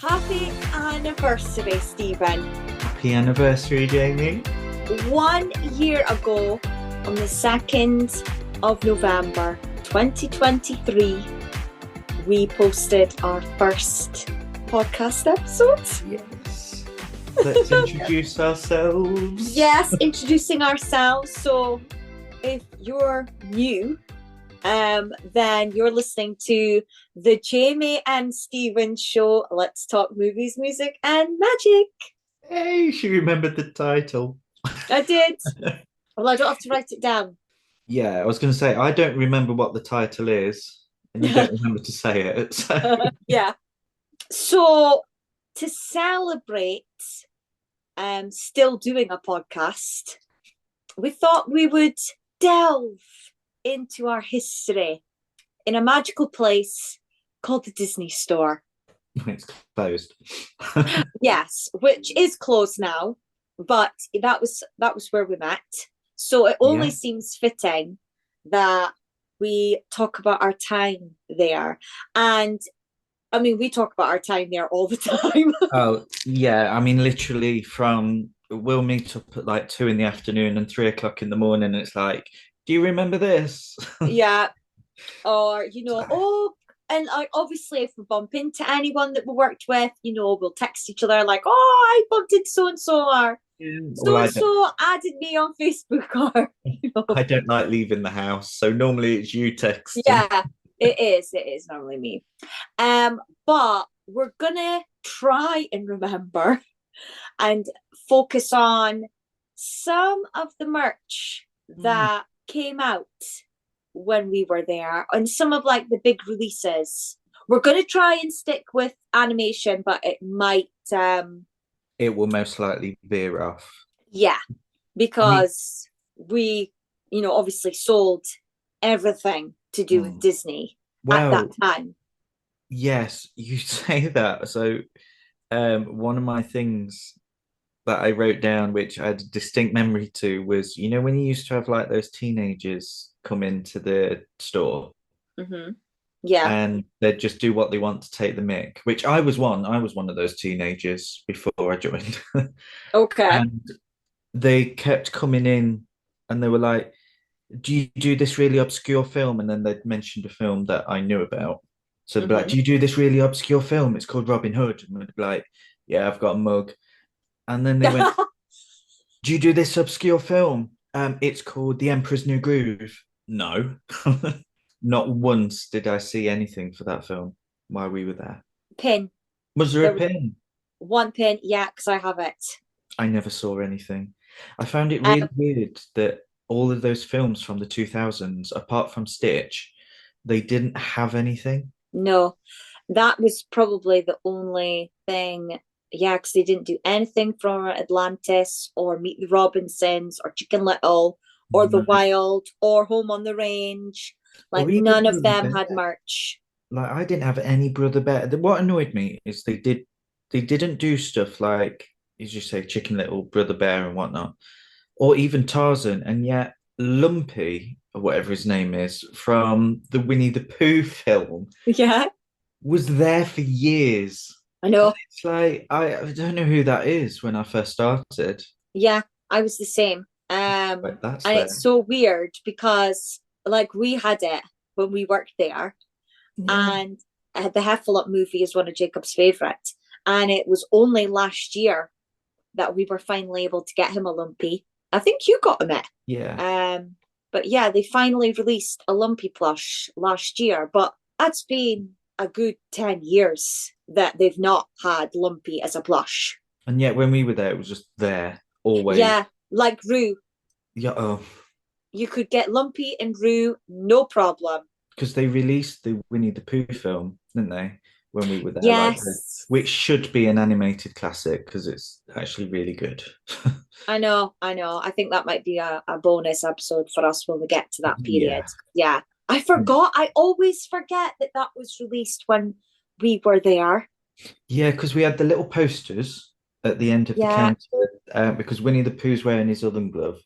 Happy anniversary, Stephen. Happy anniversary, Jamie. 1 year ago, on the 2nd of November 2023, we posted our first podcast episode. Yes. Let's introduce ourselves. Yes, introducing ourselves. So if you're new, then you're listening to the Jamie and Stephen show. Let's talk movies, music, and magic. Hey, she remembered the title. I did. Well, I don't have to write it down. Yeah, I was going to say, I don't remember what the title is, and you don't remember to say it. So. Yeah. So to celebrate still doing a podcast, we thought we would delve into our history in a magical place called the Disney Store. It's closed. Yes, which is closed now, but that was where we met. So it only seems fitting that we talk about our time there. And I mean, we talk about our time there all the time. Oh, yeah. I mean, literally we'll meet up at like 2 p.m. and 3 o'clock in the morning. And it's like, do you remember this? Yeah. Or, and like obviously if we bump into anyone that we worked with, we'll text each other like, oh, I bumped into so-and-so, or so-and-so added me on Facebook, or, I don't like leaving the house. So normally it's you texting. Yeah, it is normally me. But we're gonna try and remember and focus on some of the merch that came out when we were there and some of like the big releases. We're going to try and stick with animation, but it might it will most likely veer off. Yeah, because we obviously sold everything to do with Disney at that time. Yes, you say that. So one of my things that I wrote down, which I had a distinct memory to, was when you used to have like those teenagers come into the store, yeah, and they'd just do what they want to take the mick. Which I was one. I was one of those teenagers before I joined. Okay. And they kept coming in, and they were like, "Do you do this really obscure film?" And then they'd mentioned a film that I knew about. So they'd be like, "Do you do this really obscure film? It's called Robin Hood." And I'd be like, "Yeah, I've got a mug." And then they went, "Do you do this obscure film? It's called The Emperor's New Groove." No, not once did I see anything for that film while we were there. Pin. Was there a pin? One pin, yeah, because I have it. I never saw anything. I found it really weird that all of those films from the 2000s, apart from Stitch, they didn't have anything. No, that was probably the only thing. Yeah, because they didn't do anything from Atlantis or Meet the Robinsons or Chicken Little or The Wild or Home on the Range. Like none of them had merch. Like I didn't have any Brother Bear. What annoyed me is they didn't do stuff like, as you say, Chicken Little, Brother Bear, and whatnot, or even Tarzan, and yet Lumpy, or whatever his name is, from the Winnie the Pooh film, was there for years. I know. And it's like I don't know who that is when I first started. Yeah, I was the same. It's so weird because like we had it when we worked there, and the Heffalump movie is one of Jacob's favorite, and it was only last year that we were finally able to get him a Lumpy. I think you got him it. Yeah. But yeah, they finally released a Lumpy plush last year, but that's been a good 10 years that they've not had Lumpy as a plush. And yet when we were there, it was just there always. Yeah, like Roo. Yeah. Oh. You could get Lumpy and Roo, no problem. Because they released the Winnie the Pooh film, didn't they? When we were there. Yes. Which should be an animated classic because it's actually really good. I know. I think that might be a bonus episode for us when we get to that period. Yeah. I forgot. I always forget that was released when we were there. Yeah, because we had the little posters at the end of the counter because Winnie the Pooh's wearing his Ullin glove.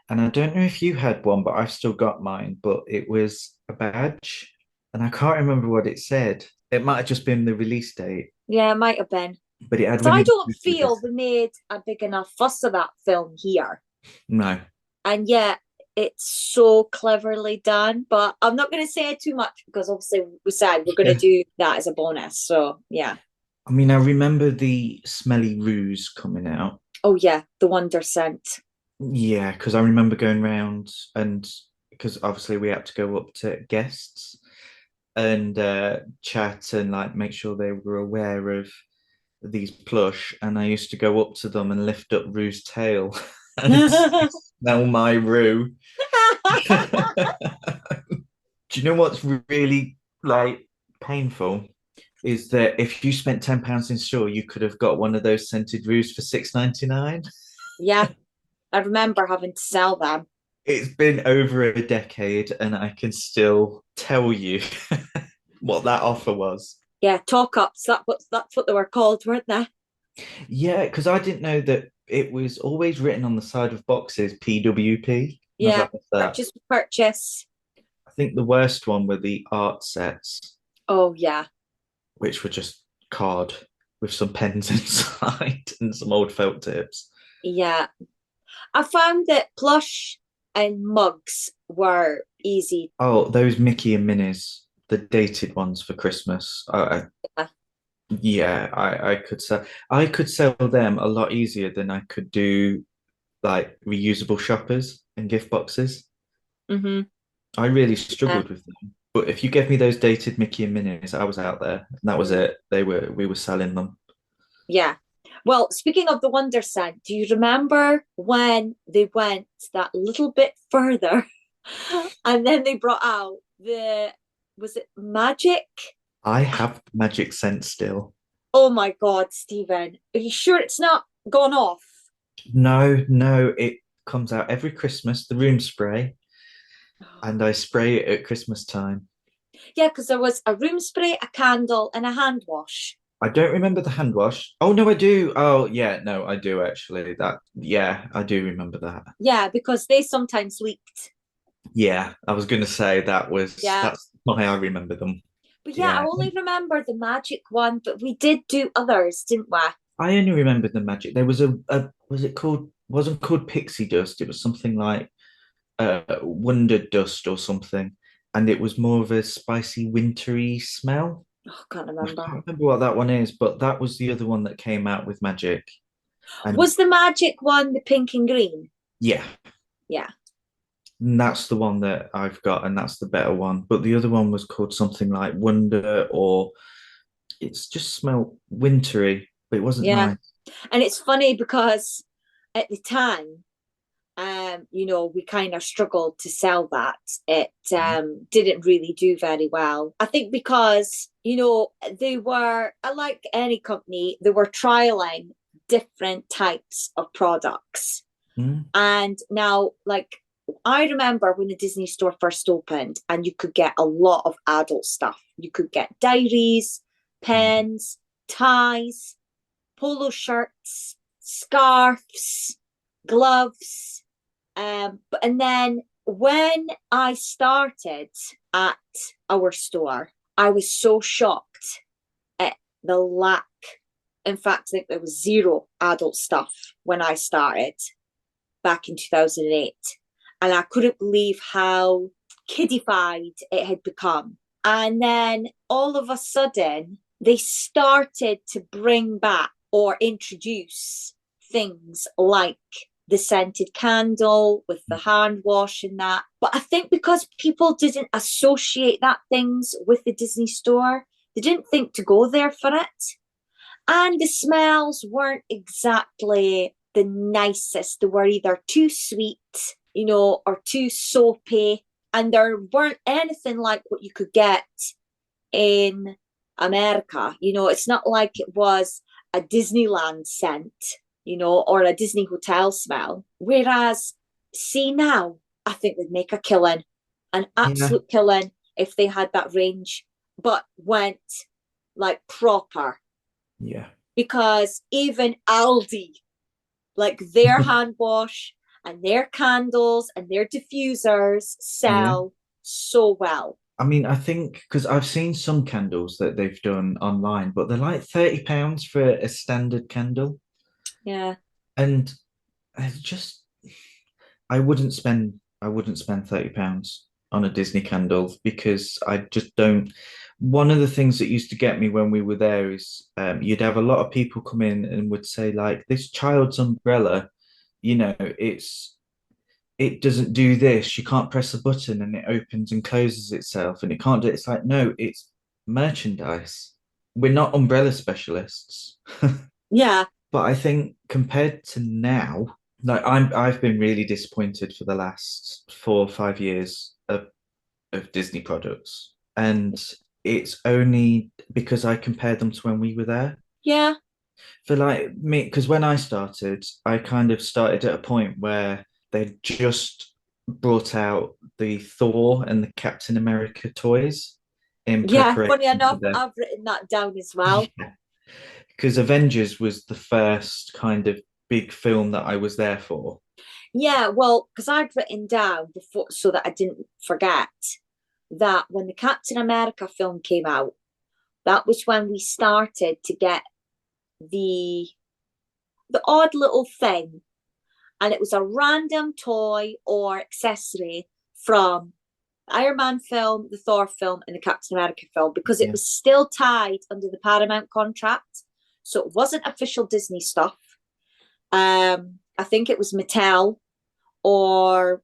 And I don't know if you had one, but I've still got mine. But it was a badge, and I can't remember what it said. It might have just been the release date, Yeah, it might have been. but it had So I Winnie the don't Pooh with feel it. we made a big enough fuss of that film here. No. And yet it's so cleverly done. But I'm not going to say too much because obviously we said we're going to Yeah. do that as a bonus. So yeah. I mean, I remember the Smelly Ruse coming out. Oh yeah, the Wonder Scent. Yeah, because I remember going round and because obviously we had to go up to guests and chat and like make sure they were aware of these plush. And I used to go up to them and lift up Rue's tail and smell my Rue. Do you know what's really like painful? Is that if you spent £10 in store, you could have got one of those scented Rues for 6.99. Yeah, I remember having to sell them. It's been over a decade, and I can still tell you what that offer was. Yeah, talk ups. That's what they were called, weren't they? Yeah, because I didn't know that it was always written on the side of boxes PWP. And I was Yeah, like, what's that? purchase purchase. I think the worst one were the art sets, Oh yeah, which were just card with some pens inside and some old felt tips. yeah. I found that plush and mugs were easy. Oh, those Mickey and Minnie's, the dated ones for Christmas. Yeah. Yeah, I could sell them a lot easier than I could do like reusable shoppers and gift boxes. Mm-hmm. I really Yeah. struggled with them. But if you gave me those dated Mickey and Minnie's, I was out there. And that was it. We were selling them. Yeah. Well, speaking of the Wonder Scent, do you remember when they went that little bit further and then they brought out was it Magic? I have magic sense still. Oh my God, Stephen. Are you sure it's not gone off? No, no, it comes out every Christmas, the room spray, and I spray it at Christmas time. Yeah, because there was a room spray, a candle, and a hand wash. I don't remember the hand wash. Oh no, I do. Oh yeah, no, I do actually. Yeah, I do remember that. Yeah, because they sometimes leaked. Yeah, I was gonna say Yeah. that's why I remember them. But yeah, I Yeah. only remember the magic one, but we did do others, didn't we? I only remember the magic. There was a was it called wasn't called pixie dust. It was something like wonder dust or something. And it was more of a spicy, wintry smell. Oh, can't I remember. can't remember what that one is, but that was the other one that came out with magic. And Was the magic one the pink and green? yeah, Yeah. and that's the one that I've got, and that's the better one. But the other one was called something like Wonder, or it's just smelled wintry, but it wasn't Yeah. nice. And it's funny because at the time, we kind of struggled to sell that. It didn't really do very well. I think because, they were, like any company, they were trialing different types of products. Mm. And now, like, I remember when the Disney store first opened and you could get a lot of adult stuff. You could get diaries, pens, ties, polo shirts, scarves, gloves. And then when I started at our store, I was so shocked at the lack. In fact, I think there was zero adult stuff when I started back in 2008. And I couldn't believe how kiddified it had become. And then all of a sudden, they started to bring back or introduce things like the scented candle with the hand wash and that. But I think because people didn't associate that things with the Disney store, they didn't think to go there for it. And the smells weren't exactly the nicest. They were either too sweet, or too soapy. And there weren't anything like what you could get in America. It's not like it was a Disneyland scent, or a Disney hotel smell. Whereas, see now, I think they'd make a killing, an Yeah, absolute killing if they had that range, but went like proper. yeah. Because even Aldi, like their hand wash and their candles and their diffusers Yeah. sell so well. I mean, I think because I've seen some candles that they've done online, but they're like £30 for a standard candle. Yeah. And I just I wouldn't spend £30 on a Disney candle because I just don't. One of the things that used to get me when we were there is you'd have a lot of people come in and would say like this child's umbrella, it doesn't do this. You can't press a button and it opens and closes itself and it can't do it. It's like, no, it's merchandise. We're not umbrella specialists. Yeah. But I think compared to now, like I've been really disappointed for the last 4 or 5 years of Disney products. And it's only because I compared them to when we were there. Yeah. For like me, because when I started, I kind of started at a point where they just brought out the Thor and the Captain America toys in Yeah. Funny preparation for enough, the I've written that down as well. because Avengers was the first kind of big film that I was there for. Yeah, well, because I'd written down before so that I didn't forget that when the Captain America film came out, that was when we started to get the the odd little thing, and it was a random toy or accessory from the Iron Man film, the Thor film, and the Captain America film because it Yeah. was still tied under the Paramount contract, so it wasn't official Disney stuff. I think it was Mattel or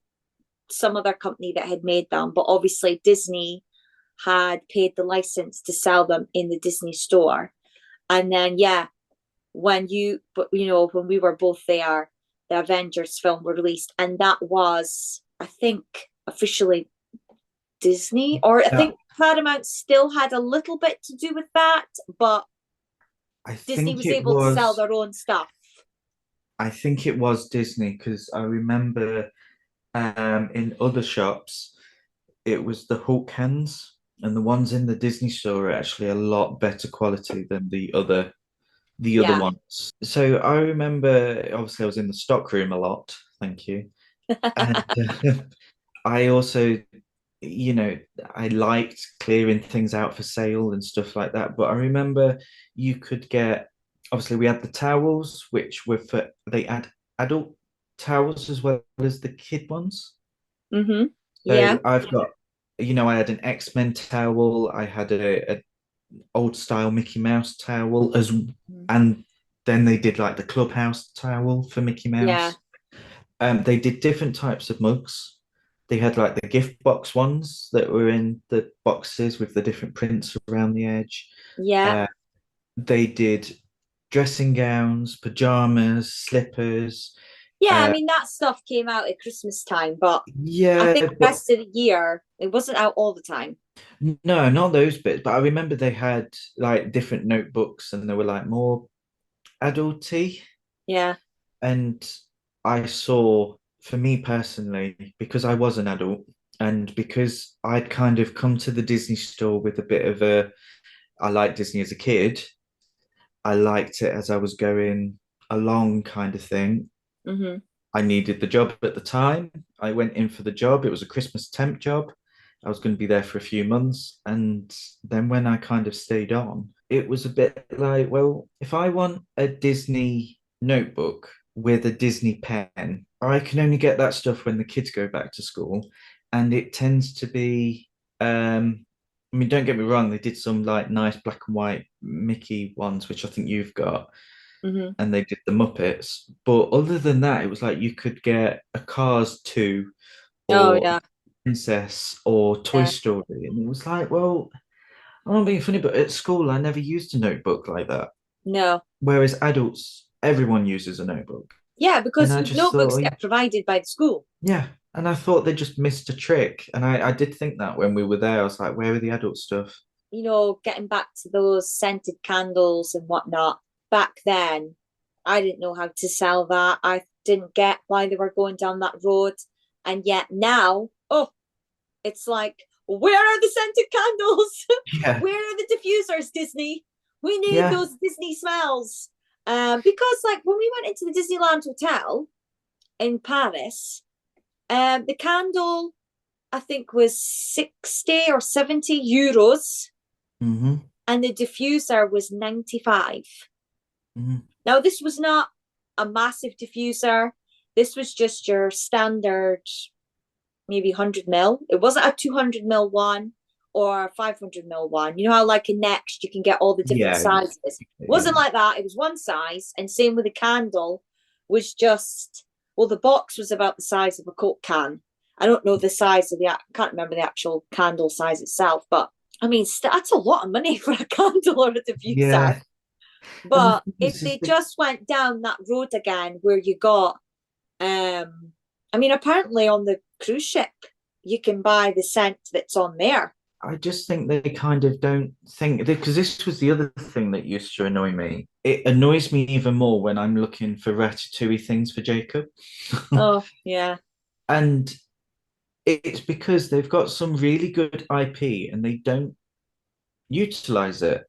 some other company that had made them, but obviously Disney had paid the license to sell them in the Disney store. And then yeah, when we were both there, the Avengers film were released, and that was, I think, officially Disney, or I Yeah, think Paramount still had a little bit to do with that, but I Disney think was it able to sell was their own stuff. I think it was Disney because I remember in other shops it was the Hulk hands and the ones in the Disney store are actually a lot better quality than the other Yeah. ones. So I remember obviously I was in the stock room a lot, thank you. And I also, you know, I liked clearing things out for sale and stuff like that. But I remember you could get, obviously, we had the towels, which were they had adult towels as well as the kid ones. Mm-hmm. Yeah. So I've got, I had an X-Men towel, I had a old style Mickey Mouse towel, and then they did like the clubhouse towel for Mickey Yeah. Mouse. They did different types of mugs. They had like the gift box ones that were in the boxes with the different prints around the edge. Yeah. Uh, they did dressing gowns, pajamas, slippers. Yeah. I Uh, mean, that stuff came out at Christmas time, but I yeah, think the but rest of the year it wasn't out all the time. no, not those bits. But I remember they had like different notebooks and they were like more adulty. Yeah. And I saw, for me personally, because I was an adult and because I'd kind of come to the Disney store with a bit of I liked Disney as a kid, I liked it as I was going along kind of thing. Mm-hmm. I needed the job at the time. I went in for the job. It was a Christmas temp job. I was going to be there for a few months. And then when I kind of stayed on, it was a bit like, well, if I want a Disney notebook with a Disney pen, I can only get that stuff when the kids go back to school. And it tends to be, I mean, don't get me wrong, they did some like nice black and white Mickey ones, which I think you've got Mm-hmm. and they did the Muppets. But other than that, it was like you could get a Cars 2 Oh or yeah. Princess or Toy Yeah. Story. And it was like, well, I'm not being funny, but at school, I never used a notebook like that. No. Whereas adults, everyone uses a notebook. Yeah, And because I just thought, notebooks get provided by the school. yeah. And I thought they just missed a trick. And I did think that when we were there, I was like, where are the adult stuff? Getting back to those scented candles and whatnot. Back then, I didn't know how to sell that. I didn't get why they were going down that road. And yet now, oh, it's like, where are the scented candles? Yeah. Where are the diffusers, Disney? We need Yeah. those Disney smells. Because like when we went into the Disneyland Hotel in Paris, the candle I think, was 60 or 70 euros, Hmm. and the diffuser was 95. Hmm. Now, this was not a massive diffuser. This was just your standard, maybe 100 ml. It wasn't a 200 ml one or a 500 ml one. You know how, like in Next, you can get all the different Yeah, sizes. It yeah, wasn't like that. It was one size. And same with the candle, was just, well, the box was about the size of a Coke can. I don't know the size of I can't remember the actual candle size itself, but I mean, that's a lot of money for a candle or a diffuser. yeah. And the But thing if is they that just went down that road again where you got, I mean, apparently on the cruise ship, you can buy the scent that's on there. I just think they kind of don't think, because this was the other thing that used to annoy me. It annoys me even more when I'm looking for ratatouille things for Jacob. Oh, yeah. And it's because they've got some really good IP and they don't utilize it.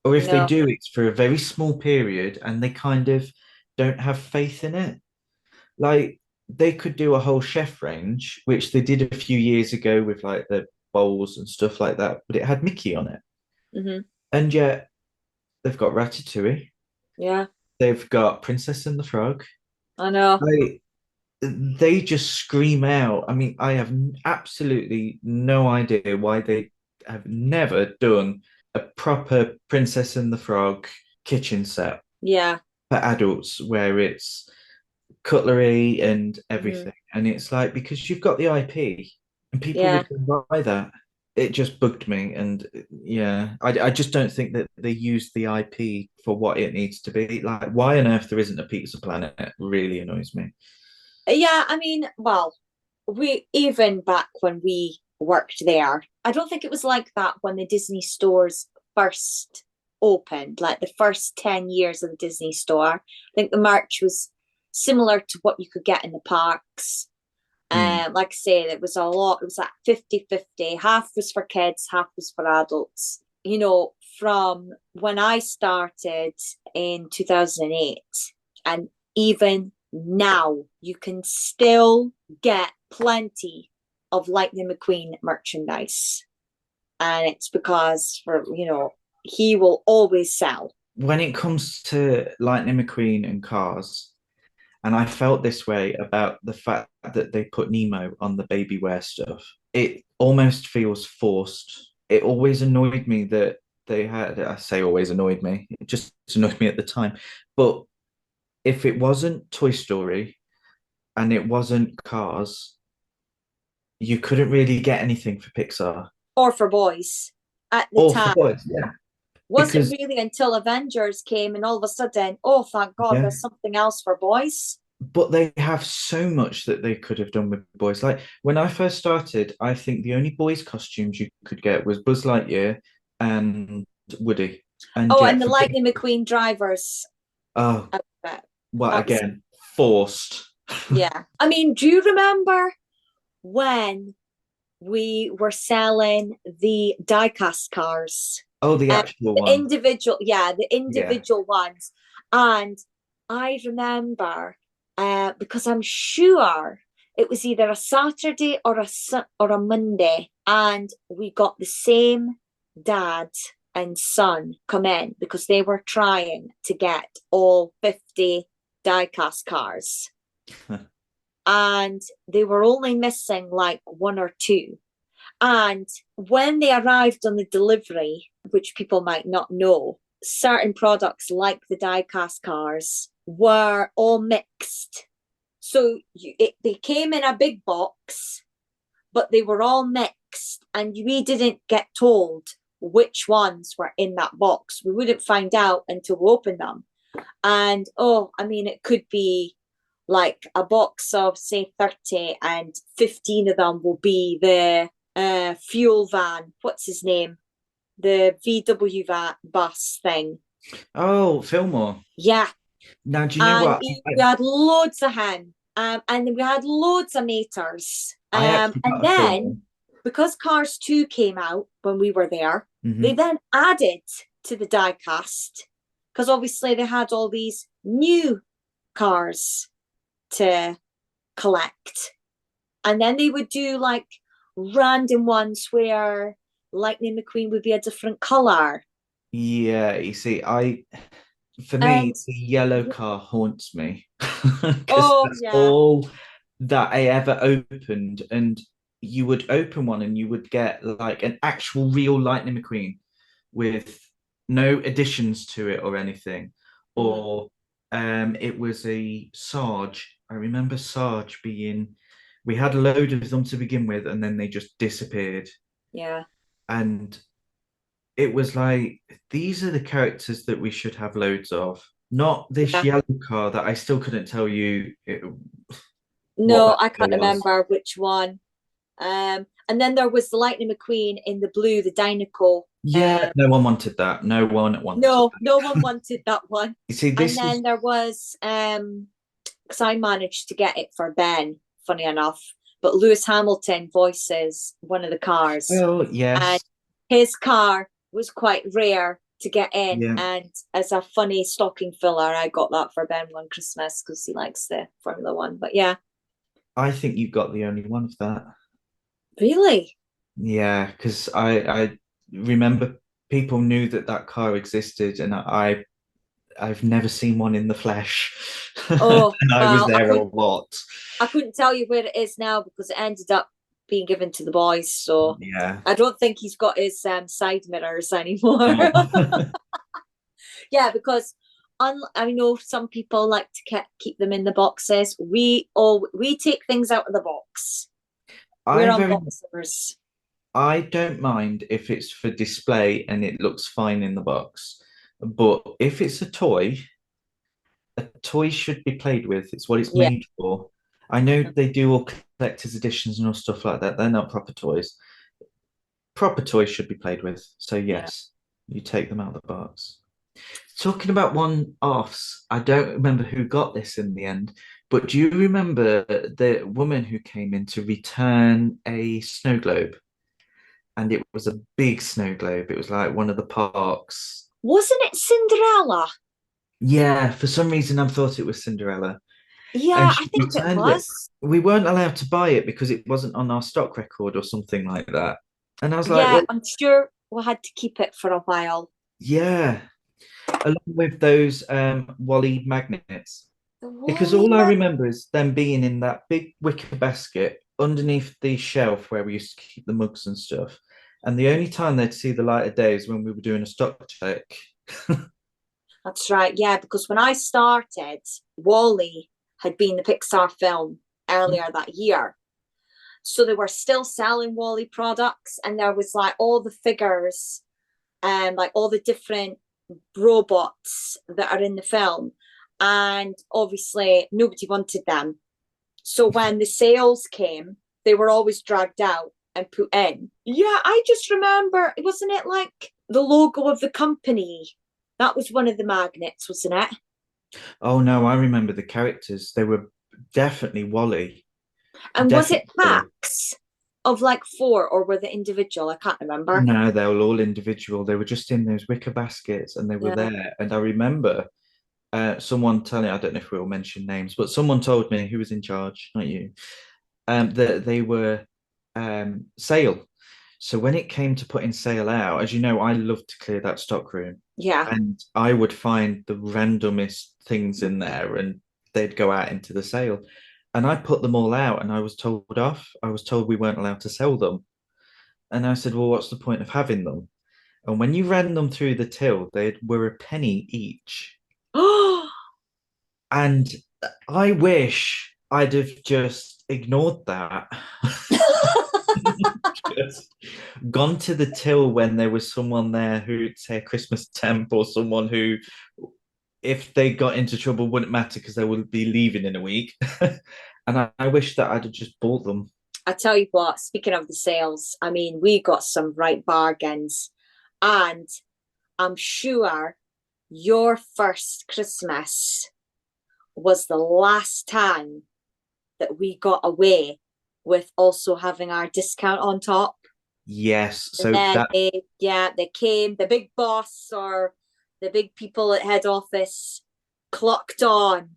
Or if they No. do, it's for a very small period and they kind of don't have faith in it. Like they could do a whole chef range, which they did a few years ago with like the bowls and stuff like that, but it had Mickey on it. Hmm. And yet they've got Ratatouille, Yeah, they've got Princess and the Frog. I know. Like they just scream out. I mean, I have absolutely no idea why they have never done a proper Princess and the Frog kitchen set Yeah. for adults where it's cutlery and Hmm. everything. And it's like, because you've got the IP and people Yeah. would buy that. It just bugged me. And yeah, I just don't think that they use the IP for what it needs to be. Like, why on earth there isn't a Pizza Planet? It really annoys me. Yeah, I mean, well, we even back when we worked there, I don't think it was like that when the Disney stores first opened, like the first 10 years of the Disney store. I think the merch was similar to what you could get in the parks. Mm. Like I say, it was a lot, it was like 50-50. Half was for kids, half was for adults. You know, from when I started in 2008, and even now, you can still get plenty of Lightning McQueen merchandise. And it's because, he will always sell. When it comes to Lightning McQueen and Cars, and I felt this way about the fact that they put Nemo on the baby wear stuff. It almost feels forced. It always annoyed me that they had, I say always annoyed me, it just annoyed me at the time. But if it wasn't Toy Story and it wasn't Cars, you couldn't really get anything for Pixar Or for boys at the or for time. boys. Yeah. Wasn't Because, really until Avengers came and all of a sudden, oh, thank God, yeah, there's something else for boys. but they have so much that they could have done with boys. Like when I first started, I think the only boys' costumes you could get was Buzz Lightyear and Woody. And Oh, and yet the for big, Lightning McQueen drivers oh, outfit. well, That was, again, forced. yeah. I mean, do you remember when we were selling the diecast cars? Oh, the actual The one. individual, yeah, the Yeah. individual ones. And I remember, because I'm sure it was either a Saturday or or a Monday, and we got the same dad and son come in because they were trying to get all 50 diecast cars, and they were only missing like one or two. And when they arrived on the delivery, which people might not know, certain products like the die-cast cars were all mixed. So they came in a big box, but they were all mixed, and we didn't get told which ones were in that box. We wouldn't find out until we opened them. And oh, I mean, it could be like a box of, say, 30, and 15 of them will be the fuel van. What's his name? The VW bus thing. Oh, Fillmore. Yeah. Now, do you know And what? we had loads of him. And we had loads of maters. I actually And got a Fillmore. then, because Cars 2 came out when we were there, they Hmm. then added to the die cast, because obviously they had all these new cars to collect. And then they would do like random ones where Lightning McQueen would be a different color. Yeah, you see, for And me, the yellow car haunts me because oh that's yeah, all that I ever opened. And you would open one and you would get like an actual real Lightning McQueen with no additions to it or anything. mm, Or it was a Sarge. I remember Sarge being, we had a load of them to begin with, and then they just disappeared. yeah, And it was like, these are the characters that we should have loads of, not this yeah. yellow car that I still couldn't tell you what No, that I colour can't was. remember which one. And then there was the Lightning McQueen in the blue, the Dinoco. Yeah, no one wanted that. No one wanted No, that. no one wanted that one. You see, And this is, then there was because I managed to get it for Ben, funny enough. But Lewis Hamilton voices one of the cars, well, and yes, his car was quite rare to get in. yeah. And as a funny stocking filler, I got that for Ben one Christmas because he likes the Formula One. But yeah, I think you got the only one of that. really. Yeah, because I remember people knew that that car existed, and I've never seen one in the flesh, Oh and I was well, there a lot. I couldn't tell you where it is now because it ended up being given to the boys. So Yeah. I don't think he's got his side mirrors anymore. No. Yeah, because I know some people like to keep them in the boxes. We take things out of the box. We're I very unboxers. I don't mind if it's for display and it looks fine in the box, but if it's a toy should be played with. It's what it's Yeah, made for. I know they do all collector's editions and all stuff like that. They're not proper toys. Proper toys should be played with. So yeah. yes, you take them out of the box. Talking about one-offs, I don't remember who got this in the end, but do you remember the woman who came in to return a snow globe? And it was a big snow globe. It was like one of the parks. Wasn't it Cinderella? Yeah, for some reason I thought it was Cinderella. And Yeah, I she think it returned it. was. We weren't allowed to buy it because it wasn't on our stock record or something like that. And I was like, Yeah, well, I'm sure we had to keep it for a while. yeah, along with those Wally magnets. The Because Wally all I man. remember is them being in that big wicker basket underneath the shelf where we used to keep the mugs and stuff. And the only time they'd see the light of day is when we were doing a stock check. That's right. Yeah, because when I started, Wally had been the Pixar film earlier that year. So they were still selling Wally products, and there was like all the figures and like all the different robots that are in the film. And obviously, nobody wanted them. So when the sales came, they were always dragged out and put in. Yeah, I just remember, wasn't it like the logo of the company? That was one of the magnets, wasn't it? Oh no, I remember the characters. They were definitely Wally. And was it Definitely Wally. packs of like four, or were they individual? I can't remember. No, they were all individual. They were just in those wicker baskets and they were Yeah. there. And I remember someone telling, I don't know if we'll mention names, but someone told me who was in charge, not you, that they were sale. So when it came to putting sale out, as you know, I love to clear that stock room, Yeah. and I would find the randomest things in there, and they'd go out into the sale. And I put them all out, and I was told off. I was told we weren't allowed to sell them. And I said, well, what's the point of having them? And when you ran them through the till, they were a penny each. Oh, And I wish I'd have just ignored that. Just gone to the till when there was someone there who'd say a Christmas temp or someone who, if they got into trouble, wouldn't matter because they would be leaving in a week. And I wish that I'd have just bought them. I tell you what, speaking of the sales, I mean, we got some right bargains. And I'm sure your first Christmas was the last time that we got away with also having our discount on top. Yes. And So then that, they came, the big boss or the big people at head office clocked on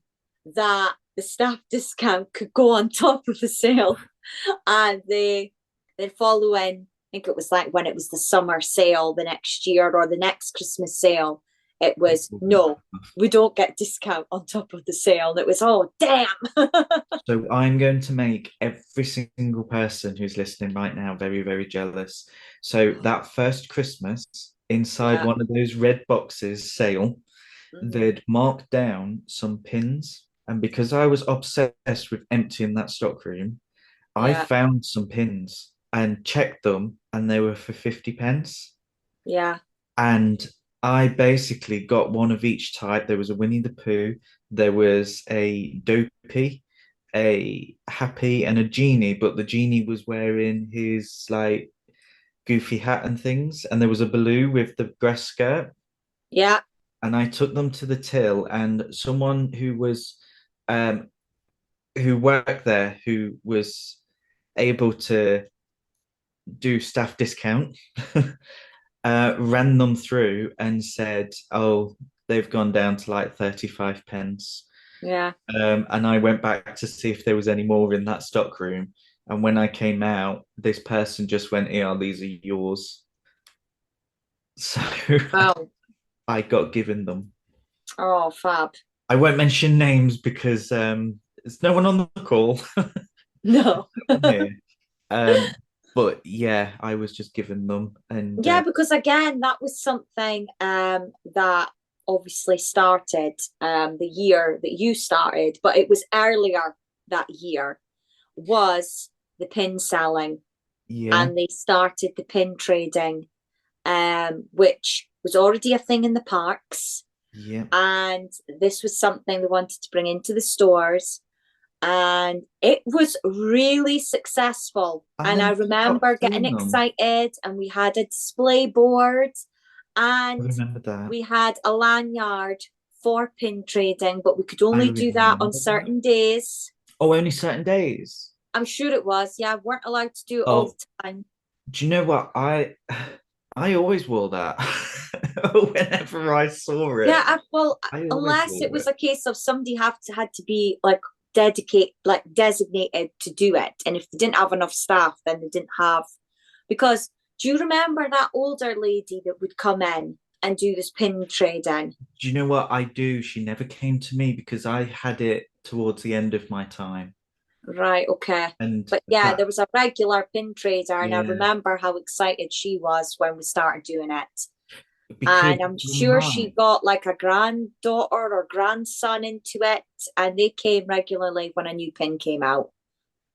that the staff discount could go on top of the sale. And they Then following, I think it was like when it was the summer sale the next year or the next Christmas sale, it was no, we don't get discount on top of the sale. And it was, oh damn. So I'm going to make every single person who's listening right now very, very jealous. So that first Christmas, inside Yeah. one of those red boxes sale, Mhm. they'd marked down some pins. And because I was obsessed with emptying that stock room, I Yeah. found some pins and checked them, and they were for 50 pence. Yeah. And I basically got one of each type. There was a Winnie the Pooh, there was a Dopey, a Happy, and a Genie, but the Genie was wearing his like goofy hat and things. And there was a Baloo with the grass skirt. Yeah. And I took them to the till, and someone um who worked there who was able to do staff discount ran them through and said, "Oh, they've gone down to like 35 pence." Yeah. And I went back to see if there was any more in that stock room. And when I came out, this person just went, "Yeah, these are yours." So Oh. I got given them. Oh, fab. I won't mention names because there's no one on the call. No. Here. Um, but yeah, I was just given them, and Yeah, because again, that was something that obviously started the year that you started, but it was earlier that year was the pin selling, yeah, and they started the pin trading, which was already a thing in the parks, yeah, and this was something they wanted to bring into the stores, and it was really successful. And I I stopped remember getting seeing them. excited, and we had a display board, I and remember that. we had a lanyard for pin trading, but we could I only do that on remember that. certain days. Oh, only certain days. I'm sure it was. Yeah, we weren't allowed to do it all Oh, the time. do you know what? I always wore that whenever I saw Yeah, it. well, I always unless it wore was it. a case of somebody had to be like designated to do it, and if they didn't have enough staff, then they didn't have. Because do you remember that older lady that would come in and do this pin trading? Do you know what I do? She never came to me because I had it towards the end of my time, Right, okay. and But yeah, that there was a regular pin trader, and I yeah, remember how excited she was when we started doing it. because And I'm you're sure she right. got like a granddaughter or grandson into it, and they came regularly when a new pin came out.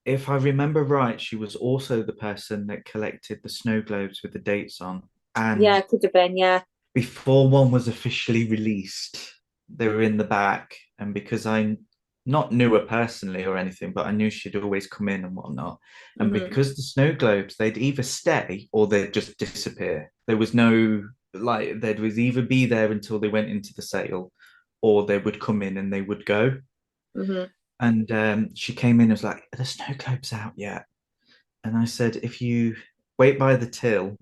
If I remember right, she was also the person that collected the snow globes with the dates on. Yeah, And it could have been, yeah. before one was officially released, they were in the back. And because I not knew her personally or anything, but I knew she'd always come in and whatnot. And Hmm. because the snow globes, they'd either stay or they'd just disappear. There was no like they'd was either be there until they went into the sale, or they would come in and they would go. Hmm. And she came in and was like, "Are the snow globes out yet?" And I said, "If you wait by the till,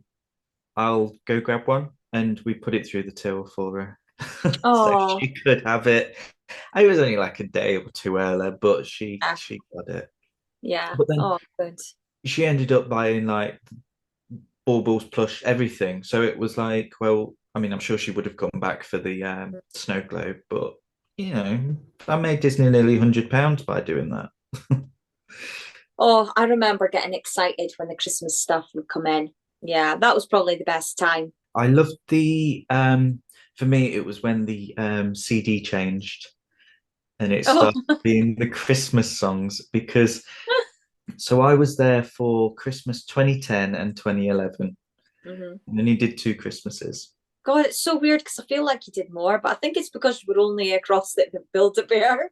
I'll go grab one." And we put it through the till for her. So Oh, she could have it. I was only like a day or two earlier, but yeah, she got it. yeah. But then Oh, good. she ended up buying like baubles plush everything. So it was like, well, I mean, I'm sure she would have come back for the snow globe, but you know, I made Disney nearly £100 by doing that. Oh, I remember getting excited when the Christmas stuff would come in. Yeah, that was probably the best time. I loved the for me it was when the CD changed and it Oh, started being the Christmas songs because so I was there for Christmas 2010 and 2011 hmm. and then he did two Christmases. God, it's so weird because I feel like you did more, but I think it's because you were only across the Build-A-Bear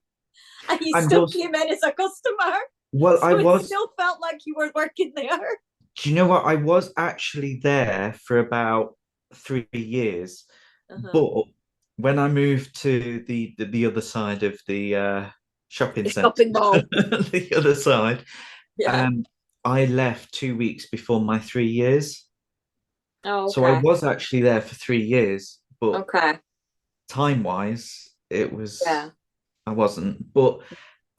and you And still also, came in as a customer. well, I So it was, still felt like you were working there. do you know what? I was actually there for about 3 years, Uh-huh. but when I moved to the other side of the shopping The centre, shopping mall. the other side, Yeah. Um, I left 2 weeks before my 3 years. Oh, So I okay. was actually there for 3 years, but Okay. time-wise, Yeah. I wasn't. But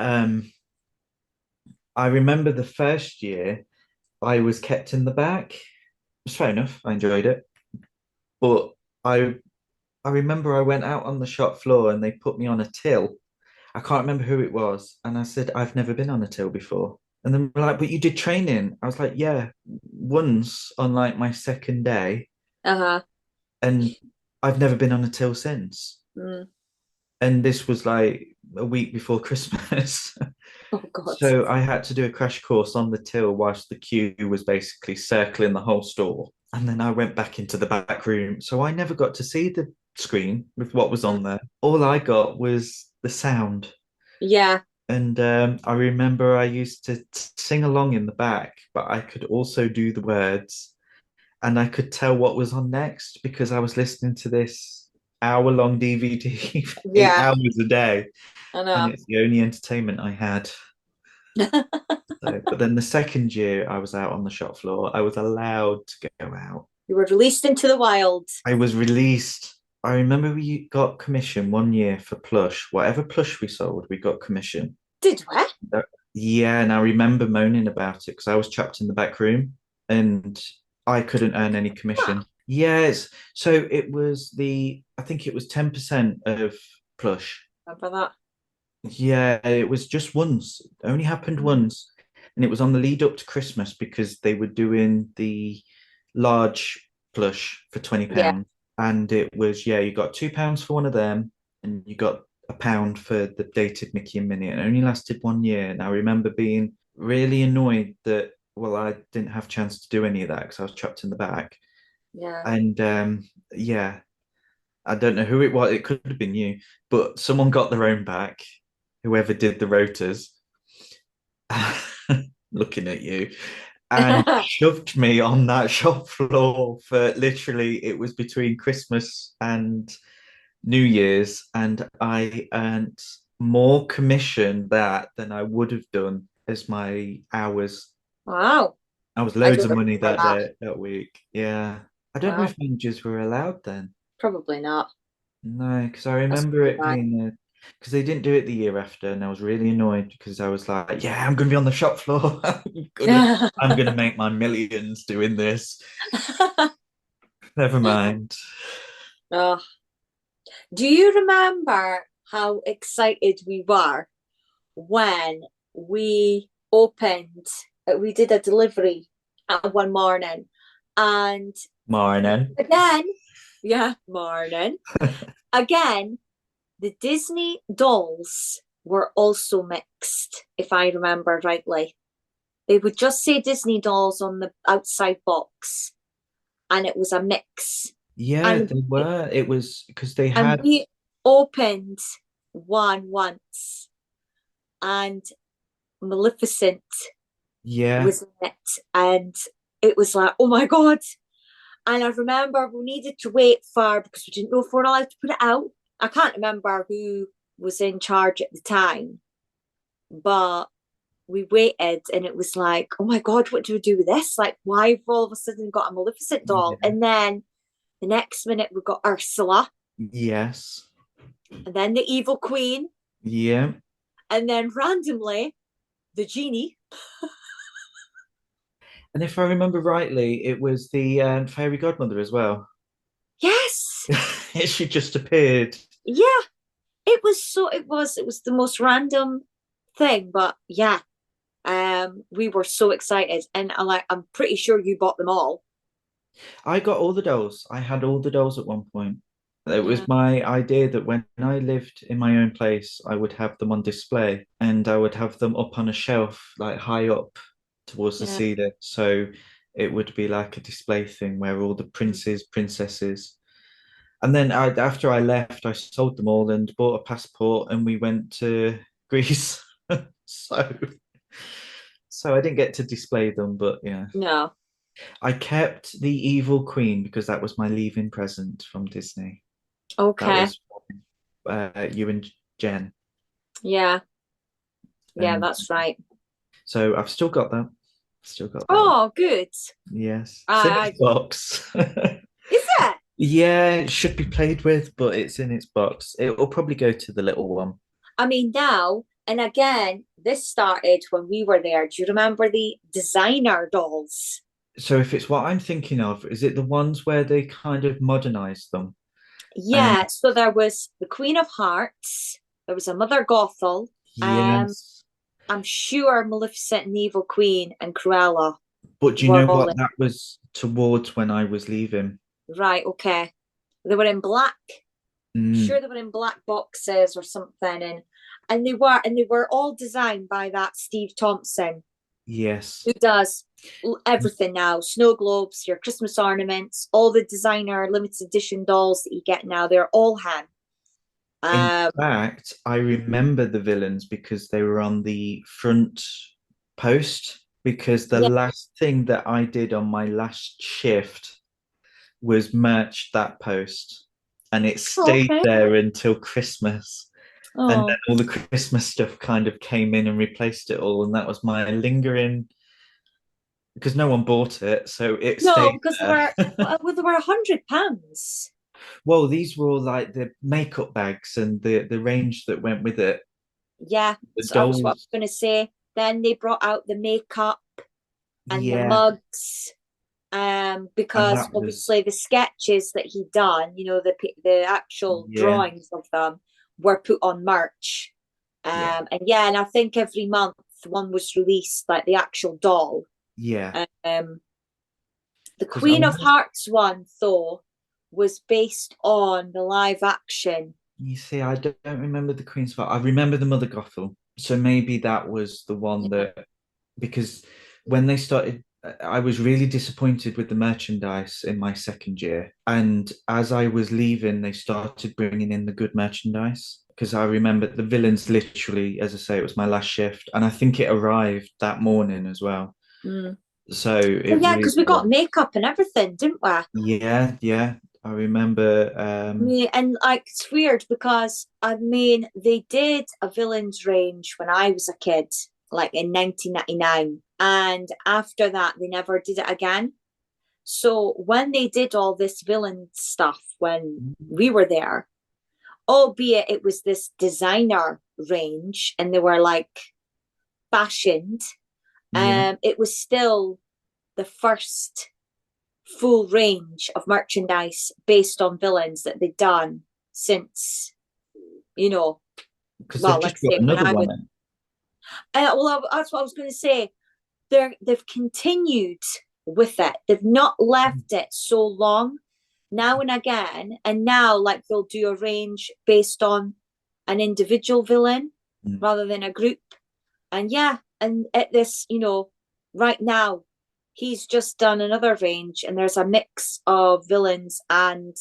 um, I remember the first year, I was kept in the back. It's fair enough. I enjoyed it. But I I remember I went out on the shop floor and they put me on a till. I can't remember who it was. And I said, I've never been on a till before. And then we're like, but you did training. I was like, yeah, once on like my second day. Uh-huh. And I've never been on a till since. Mm. And this was like a week before Christmas. Oh God. So I had to do a crash course on the till whilst the queue was basically circling the whole store. And then I went back into the back room. So I never got to see the screen with what was on there. All I got was the sound. Yeah. And I remember I used to sing along in the back, but I could also do the words and I could tell what was on next because I was listening to this hour-long DVD for eight Yeah. hours a day. I And know. it's the only entertainment I had. So, but then the second year I was out on the shop floor, I was allowed to go out. You were released into the wild. I was released. I remember we got commission one year for plush. Whatever plush we sold, we got commission. Did we? Yeah, and I remember moaning about it because I was trapped in the back room and I couldn't earn any Huh. commission. Yes, so it was I think it was 10% of plush. Remember that? Yeah, it was just once. It only happened Mm. once. And it was on the lead up to Christmas because they were doing the large plush for Yeah. £20. And it was, yeah, you got £2 for one of them and you got £1 for the dated Mickey and Minnie. It only lasted 1 year. And I remember being really annoyed that, well, I didn't have a chance to do any of that because I was trapped in the back. Yeah. And yeah, I don't know who it was. It could have been you, but someone got their own back, whoever did the rotors, looking at you, and shoved me on that shop floor for literally, it was between Christmas and New Year's, and I earned more commission that than I would have done as my hours. Wow. I was I loads don't of money remember that that. day, that week. Yeah. I don't know Wow. if managers were allowed then. Probably not. No, because I That's remember probably it why. being because they didn't do it the year after, and I was really annoyed because I was like, "Yeah, I'm going to be on the shop floor. I'm gonna make my millions doing this." Never mind. Oh. Do you remember how excited we were when we opened, we did a delivery one morning, and Morning. again, yeah, morning, again, the Disney dolls were also mixed, if I remember rightly. They would just say Disney dolls on the outside box, and it was a mix. Yeah, And they were. It was because they and had. we opened one once, and Maleficent Yeah, was in it, and it was like, oh my god! And I remember we needed to wait for because we didn't know if we were allowed to put it out. I can't remember who was in charge at the time, but we waited and it was like, oh my god, what do we do with this? Like, why have we all of a sudden got a Maleficent doll? yeah, And then the next minute we got Ursula, yes, and then the Evil Queen, yeah. and then randomly the genie. And if I remember rightly, it was the fairy godmother as well. Yes, She just appeared. yeah. It was the most random thing, but yeah, we were so excited, and I'm pretty sure you bought them all. I got all the dolls. I had all the dolls at one point. It Yeah, was my idea that when I lived in my own place, I would have them on display and I would have them up on a shelf, like high up towards the yeah. ceiling. So it would be like a display thing where all the princes, princesses. And then after I left, I sold them all and bought a passport and we went to Greece. So, so I didn't get to display them, but yeah. No. I kept the Evil Queen because that was my leaving present from Disney. That Okay. was you and Jen. Yeah. Yeah, And that's right. so I've still got that. Still got that. Oh, good. Yes. It's in its box. Is it? Yeah, it should be played with, but it's in its box. It will probably go to the little one. I mean, now And again, this started when we were there. Do you remember the designer dolls? So if it's what I'm thinking of, is it the ones where they kind of modernized them? And Yeah, so there was the Queen of Hearts, there was a Mother Gothel, um, yes, I'm sure Maleficent and Evil Queen and Cruella but do you were know all what? in. That was towards when I was leaving. Right, okay. They were in black. Mm, Sure they were in black boxes or something, and they were all designed by that Steve Thompson, yes. who does everything now. Snow globes, your Christmas ornaments, all the designer limited edition dolls that you get now, they're all him. In Um, fact, I remember the villains because they were on the front post. Because the yeah. last thing that I did on my last shift was merch that post, and it Oh, stayed okay. there until Christmas. And then Oh all the Christmas stuff kind of came in and replaced it all, and that was my lingering because no one bought it, so it no, stayed because there. they were £100. Well, these were all like the makeup bags and the range that went with it. Yeah, The so I was what I was dolls, going to say. Then they brought out the makeup and the yeah, mugs, and because that was obviously the sketches that he done, the actual yeah, drawings of them were put on merch. yeah, And yeah, and I think every month one was released, like the actual doll. yeah. Um, the Because I Queen of remember, Hearts one, though, was based on the live action. you see, I don't remember the Queen's Spot. I remember the Mother Gothel, so maybe that was the one Yeah. that because when they started, I was really disappointed with the merchandise in my second year. And as I was leaving, they started bringing in the good merchandise. Because I remember the villains literally, as I say, it was my last shift. And I think it arrived that morning as well. Mm. So Oh, it yeah, really because we got was. makeup and everything, didn't we? Yeah, yeah. I remember. Me and like it's weird because I mean they did a villains range when I was a kid, like in 1999, and after that they never did it again. So when they did all this villain stuff when we were there, albeit it was this designer range and they were like fashioned, Yeah. it was still the first full range of merchandise based on villains that they'd done since, you know, Because they've well, like just I got say, when another I one was, in. that's what I was going to say. They've continued with it. They've not left it so long. Now and again, and now like they'll do a range based on an individual villain Mm. rather than a group. And yeah, and at this, right now, he's just done another range, and there's a mix of villains and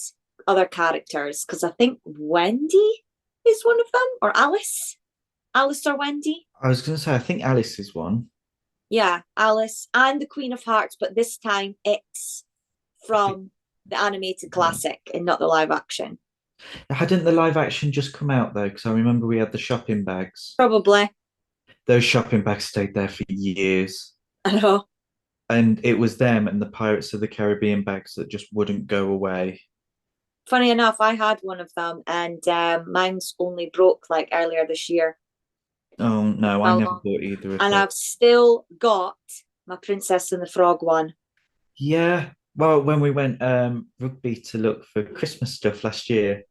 other characters. Because I think Wendy is one of them, or Alice or Wendy. I was going to say, I think Alice is one. Yeah, Alice and the Queen of Hearts, but this time it's I think. from the animated classic and not the live action. Hadn't the live action just come out though? Because I remember we had the shopping bags. Probably. Those shopping bags stayed there for years. I know. And it was them and the Pirates of the Caribbean bags that just wouldn't go away. Funny enough, I had one of them, and mine's only broke like earlier this year. Oh no, I never And bought either of those. I've still got my Princess and the Frog one. Yeah. Well, when we went rugby to look for Christmas stuff last year,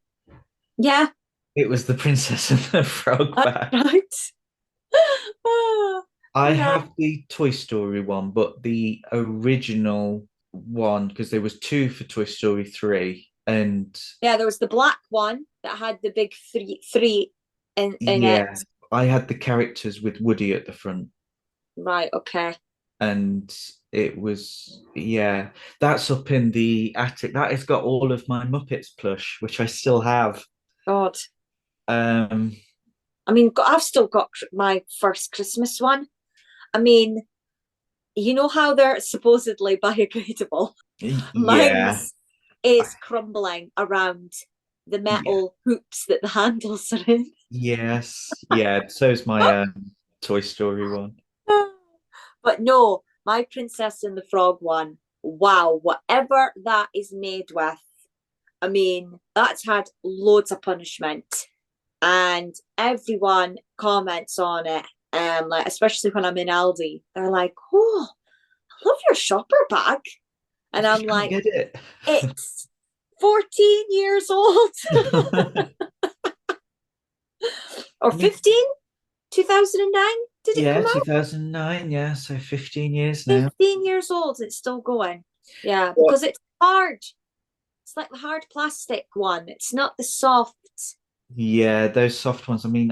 Yeah, it was the Princess and the Frog that's bag. right. Ah, I yeah, have the Toy Story one, but the original one, because there was two for Toy Story 3. And yeah. There was the black one that had the big three in it. yeah, I had the characters with Woody at the front. Right. Okay. And it was, yeah, that's up in the attic. That has got all of my Muppets plush, which I still have. God. Um, I mean, I've still got my first Christmas one. I mean, you know how they're supposedly biodegradable. yeah, Mine's is crumbling around the yeah, metal hoops that the handles are in. yes, yeah. So is my Toy Story one. But no, my Princess and the Frog one, wow, whatever that is made with, I mean, that's had loads of punishment. and everyone comments on it. Like especially when I'm in Aldi, they're like, "Oh, I love your shopper bag," and I I'm can't like, get it. "It's 14 years old or Yeah, 15, 2009. Did it yeah, come out? 2009. Yeah, so 15 years now. 15 years old. It's still going. Yeah, What? because it's hard. It's like the hard plastic one. It's not the soft. Yeah, those soft ones. I mean,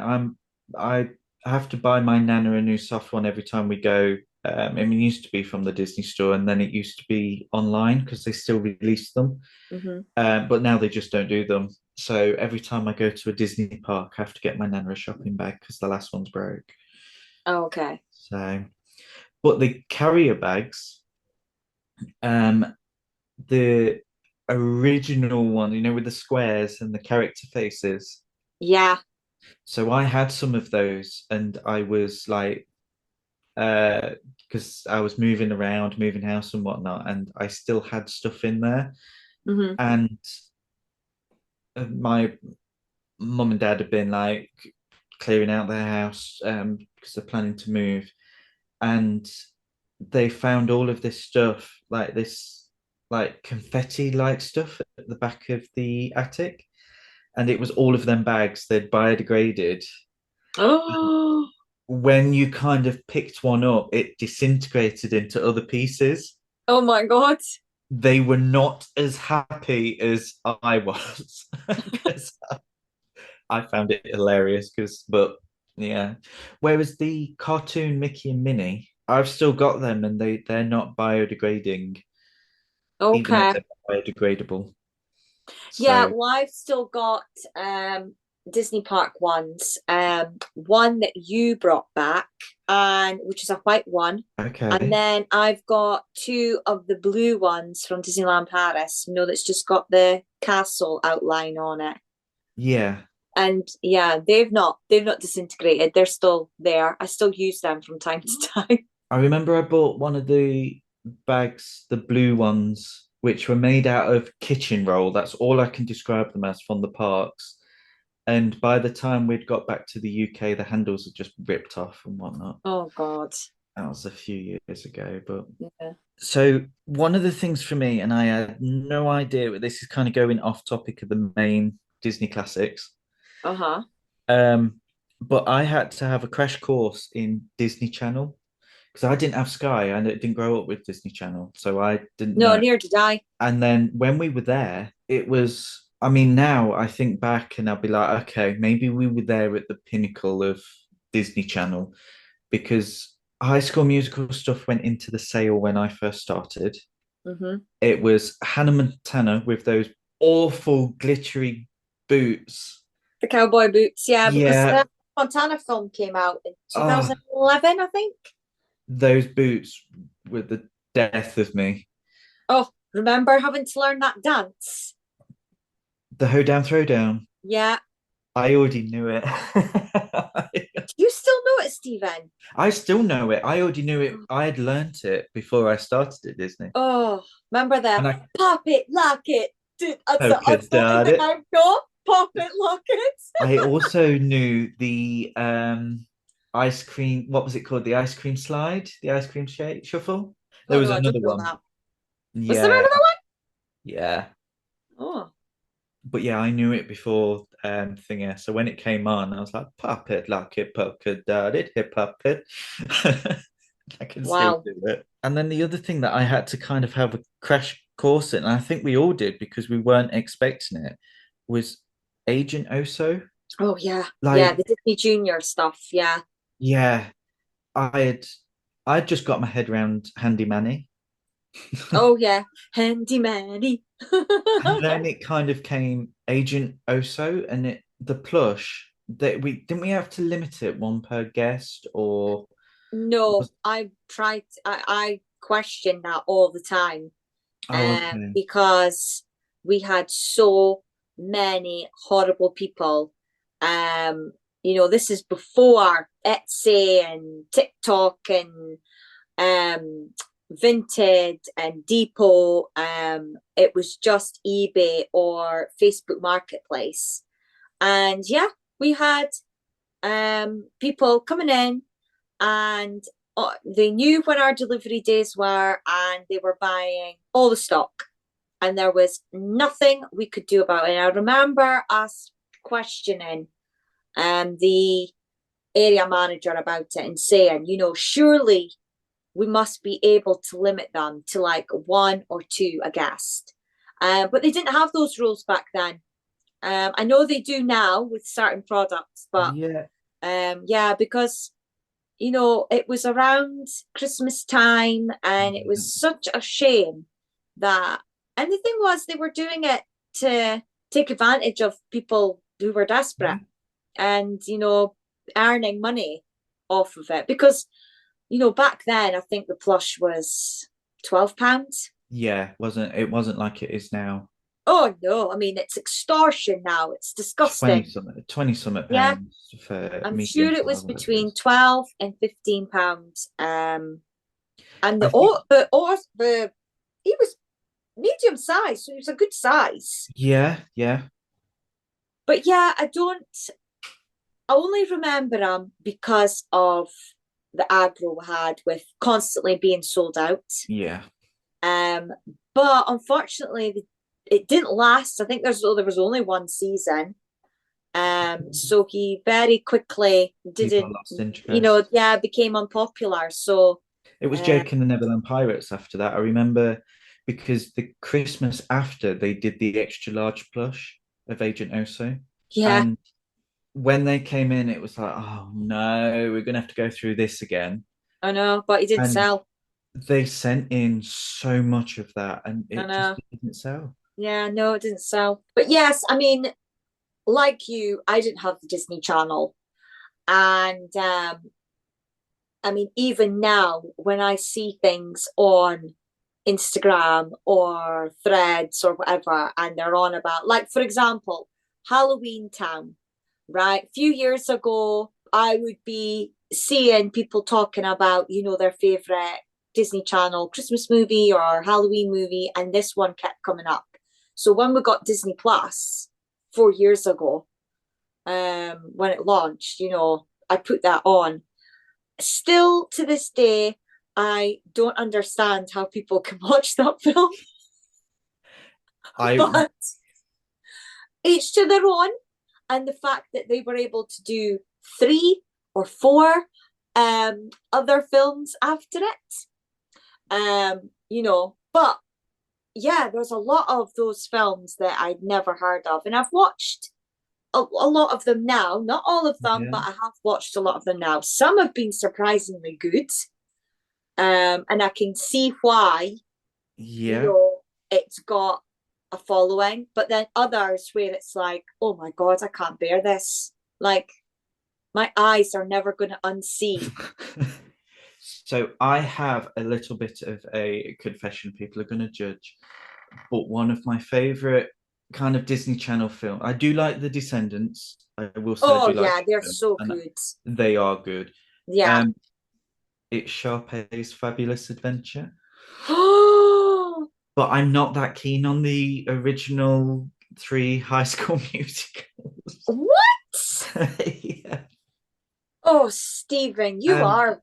I have to buy my nana a new soft one every time we go. I mean, it used to be from the Disney store, and then it used to be online because they still release them. Mm-hmm. But now they just don't do them. So every time I go to a Disney park, I have to get my nana a shopping bag because the last one's broke. Oh, okay. So, but the carrier bags, um, the original one, with the squares and the character faces. Yeah. So I had some of those, and I was like, because I was moving around, moving house and whatnot, and I still had stuff in there. Mm-hmm. And my mum and dad have been like clearing out their house because they're planning to move, and they found all of this stuff, like this, like confetti like stuff at the back of the attic, and it was all of them bags they'd biodegraded. Oh, When you kind of picked one up, it disintegrated into other pieces. oh my God. They were not as happy as I was because I found it hilarious. But yeah, whereas the cartoon Mickey and Minnie, I've still got them, and they're not biodegrading, even though Okay. they're biodegradable. Yeah, So well, I've still got Disney Park ones. One that you brought back, and which is a white one. And okay, then I've got two of the blue ones from Disneyland Paris, that's just got the castle outline on it. yeah, And yeah, they've not disintegrated. They're still there. I still use them from time to time. I remember I bought one of the bags, the blue ones, which were made out of kitchen roll. That's all I can describe them as from the parks. And by the time we'd got back to the UK, the handles had just ripped off and whatnot. Oh God. That was a few years ago. But Yeah. so one of the things for me, and I had no idea, but this is kind of going off topic of the main Disney classics. Uh-huh. Um, but I had to have a crash course in Disney Channel because I didn't have Sky and it didn't grow up with Disney Channel, so I didn't No, know. near did I. And then when we were there, it was. I mean, now I think back and I'll be like, okay, maybe we were there at the pinnacle of Disney Channel because High School Musical stuff went into the sale when I first started. Mm-hmm. It was Hannah Montana with those awful glittery boots. The cowboy boots, yeah, because Yeah. the Montana film came out in Oh, 2011, I think. those boots were the death of me. Oh, remember having to learn that dance? The hoedown throwdown. Yeah. I already knew it. Do you still know it, Stephen? I still know it. I already knew it. I had learnt it before I started at Disney. Oh, remember the And I pop it, lock it. Dude, polka that's the only dot thing it. I've got. Pop it, lock it. I also knew the ice cream, what was it called? The ice cream slide, the ice cream shuffle. There Oh was no, I don't another know one. that. Was there Yeah, another yeah. one? Oh. But yeah, I knew it before thingy. So when it came on, I was like, pop it, lock it, polka dot it, hip hop it. I can still Wow. do it. And then the other thing that I had to kind of have a crash course in, and I think we all did because we weren't expecting it, was Agent Oso. Oh yeah. Yeah, Like, the Disney Junior stuff. Yeah. yeah, I had I'd just got my head around Handy Manny. Oh yeah. Handy Manny. And then it kind of came Agent Oso, and the plush that we have to limit it one per guest, or No, was. I question that all the time. Oh, okay. Because we had so many horrible people. This is before Etsy and TikTok and um Vinted and Depot. It was just eBay or Facebook Marketplace. And yeah, We had people coming in, and they knew when our delivery days were, and they were buying all the stock, and there was nothing we could do about it. And I remember us questioning the area manager about it and saying, surely we must be able to limit them to like one or two a guest. But they didn't have those rules back then. I know they do now with certain products, but Yeah. yeah, because it was around Christmas time, and it was such a shame that. And the thing was, they were doing it to take advantage of people who were desperate, and earning money off of it, because back then I think the plush was £12. Yeah, it wasn't like it is now. Oh no, I mean it's extortion now. It's 20 disgusting. something, 20 something Yeah, pounds for I'm sure medium it was size, whatever it between is. 12 and £15. And I the think, oh the he was medium size, so he was a good size. yeah, yeah, But yeah, I only remember him because of the aggro we had with constantly being sold out. yeah. Um, but unfortunately, it didn't last. I think there was only one season. So he very quickly People didn't, lost interest. yeah, became unpopular. So, It was uh, Jake and the Neverland Pirates after that. I remember because the Christmas after they did the extra large plush of Agent Oso. yeah, And when they came in, it was like, oh no, we're gonna have to go through this again. I know, but he didn't And sell. they sent in so much of that and I it just know. didn't sell. Yeah, no, it didn't sell. But yes, I mean, like you, I didn't have the Disney Channel. And I mean, even now, when I see things on Instagram or threads or whatever, and they're on about, like, for example, Halloween Town, right? A few years ago, I would be seeing people talking about, their favorite Disney Channel Christmas movie or Halloween movie, and this one kept coming up. So when we got Disney Plus 4 years ago, when it launched, I put that on. Still to this day, I don't understand how people can watch that film, I but each to their own. And the fact that they were able to do three or four other films after it, but yeah, there's a lot of those films that I'd never heard of, and I've watched a lot of them now. Not all of them, yeah, but I have watched a lot of them now. Some have been surprisingly good, and I can see why yeah. it's got a following, but then others where it's like, oh my God, I can't bear this. Like, my eyes are never going to unsee. So I have a little bit of a confession. People are going to judge, but one of my favorite kind of Disney Channel film. I do like The Descendants. I will say I Oh, do like yeah, they're them, so and good. they are good. Yeah. Um, it's Sharpay's Fabulous Adventure, Oh, but I'm not that keen on the original three High School Musicals. what? Yeah. Oh, Stephen, you Um, are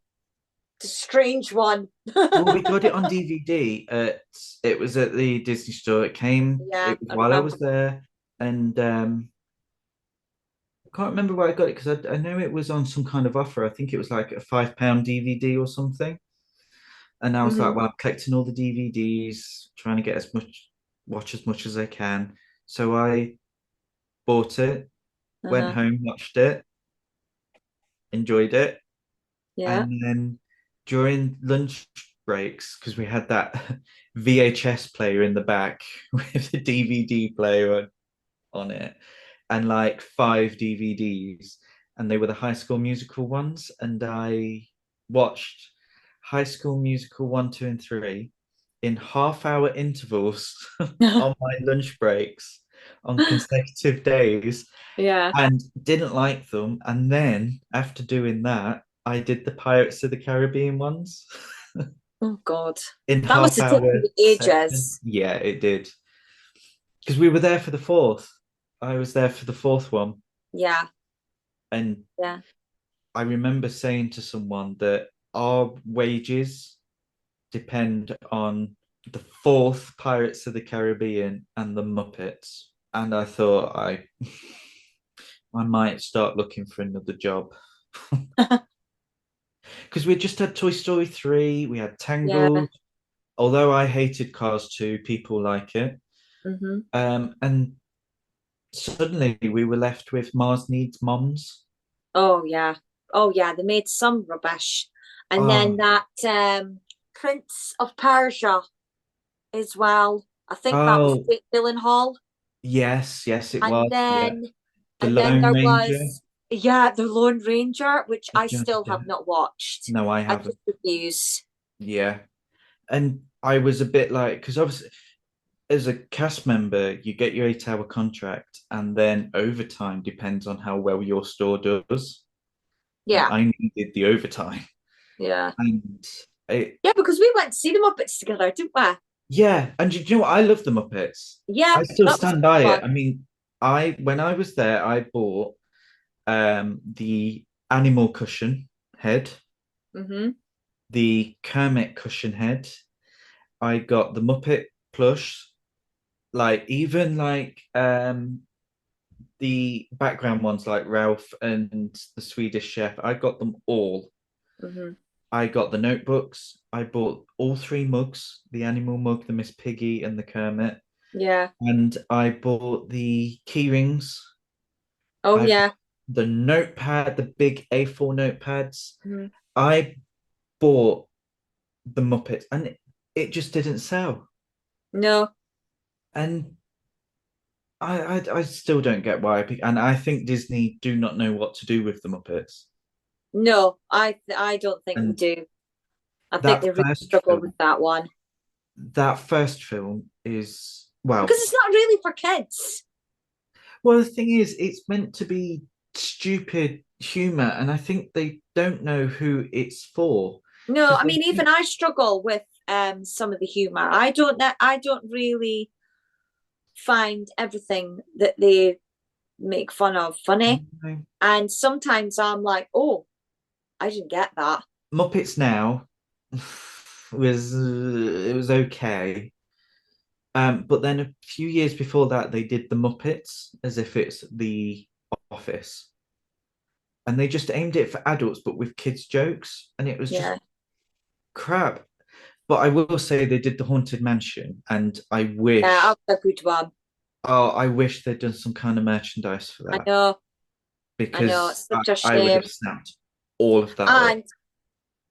the strange one. well, we got it on DVD. It was at the Disney Store. Yeah, It was I while I remember. was there, and I can't remember where I got it because I know it was on some kind of offer. I think it was like a £5 DVD or something. And I was like, Mhm. well, I'm collecting all the DVDs, trying to get watch as much as I can. So I bought it, went Uh-huh. home, watched it, enjoyed it, Yeah. and then during lunch breaks, because we had that VHS player in the back with the DVD player on it, and like five DVDs, and they were the High School Musical ones, and I watched High School Musical 1, 2, and 3 in half-hour intervals on my lunch breaks on consecutive days Yeah. and didn't like them. And then after doing that, I did the Pirates of the Caribbean ones Oh God. in That must have taken half-hour you section. ages. Yeah, it did. Because we were there for the fourth. I was there for the fourth one. Yeah. And Yeah. I remember saying to someone that our wages depend on the fourth Pirates of the Caribbean and the Muppets. And I thought I might start looking for another job. Because we just had Toy Story 3, we had Yeah. Tangled. Although I hated Cars 2, people like it. Hmm. And suddenly we were left with Mars Needs Moms. Oh yeah. Oh yeah. They made some rubbish, and then Oh, that Prince of Persia as well. I think that was oh, Jake Gyllenhaal. yes, it And was. Yeah. then The and then Lone there Ranger. was, yeah, The Lone Ranger, which With I Johnny still have Depp. not watched. No, I I haven't. just refuse. Yeah. And I was a bit like, because obviously, as a cast member, you get your 8 hour contract, and then overtime depends on how well your store does. And Yeah. I needed the overtime. Yeah. And it, Yeah, because we went to see the Muppets together, didn't we? yeah. And you know what? I love the Muppets. Yeah, I still that was stand by it. fun. I mean, when I was there, I bought the animal cushion head, Hmm. the Kermit cushion head. I got the Muppet plush, like even like the background ones like Ralph and the Swedish Chef. I got them all. Hmm. I got the notebooks. I bought all three mugs, the animal mug, the Miss Piggy, and the Kermit. Yeah. And I bought the key rings. Oh I yeah. the notepad, the big A4 notepads. Mhm. I bought the Muppets, and it just didn't sell. No, And I still don't get why. And I think Disney do not know what to do with the Muppets. no, I don't think they And do. I think that they really first struggle with film, that one that first film is because well. it's not really for kids. Well, the thing is, it's meant to be stupid humor, and I think they don't know who it's for No, because I they mean even think, I struggle with some of the humor. I don't really find everything that they make fun of funny. And sometimes I'm like, oh, I didn't get that. Muppets Now was it was okay. But then a few years before that, they did the Muppets as if it's the Office, and they just aimed it for adults, but with kids' jokes, and it was just Yeah. crap. But I will say they did the Haunted Mansion, and Yeah, that's a good one. I wish they'd done some kind of merchandise for I that know, I know, because it's such a I would shame. have snapped all of that up. And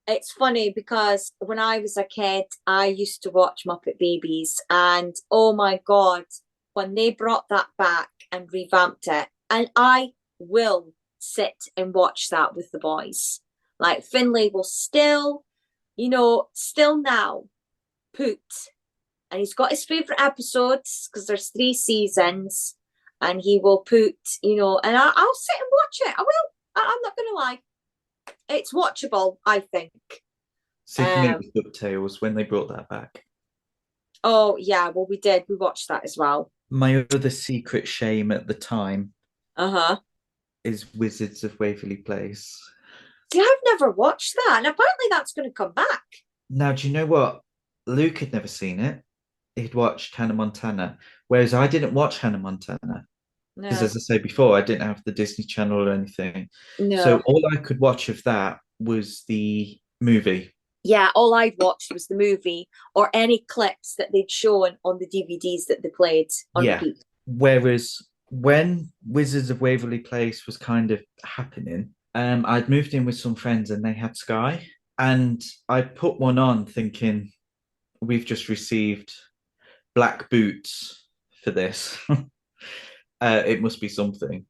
it's funny because when I was a kid, I used to watch Muppet Babies, and oh my God, when they brought that back and revamped it, and I will sit and watch that with the boys. Like Finley will still, still now put, and he's got his favorite episodes because there's 3 seasons, and he will put, and I'll sit and watch it. I will. I'm not gonna lie, it's watchable, I think. See, for me, it Um, was DuckTales when they brought that back. oh yeah, well we did. We watched that as well. My other secret shame at the time Uh-huh. is Wizards of Waverly Place. See, I've never watched that, and apparently that's going to come back. Now, do you know what? Luke had never seen it. He'd watched Hannah Montana, whereas I didn't watch Hannah Montana because, No, as I said before, I didn't have the Disney Channel or anything. So no. all I could watch of that was the movie. Yeah, all I'd watched was the movie or any clips that they'd shown on the DVDs that they played on Yeah. repeat. Whereas when Wizards of Waverly Place was kind of happening, I'd moved in with some friends and they had Sky, and I put one on thinking we've just received black boots for this. It must be something.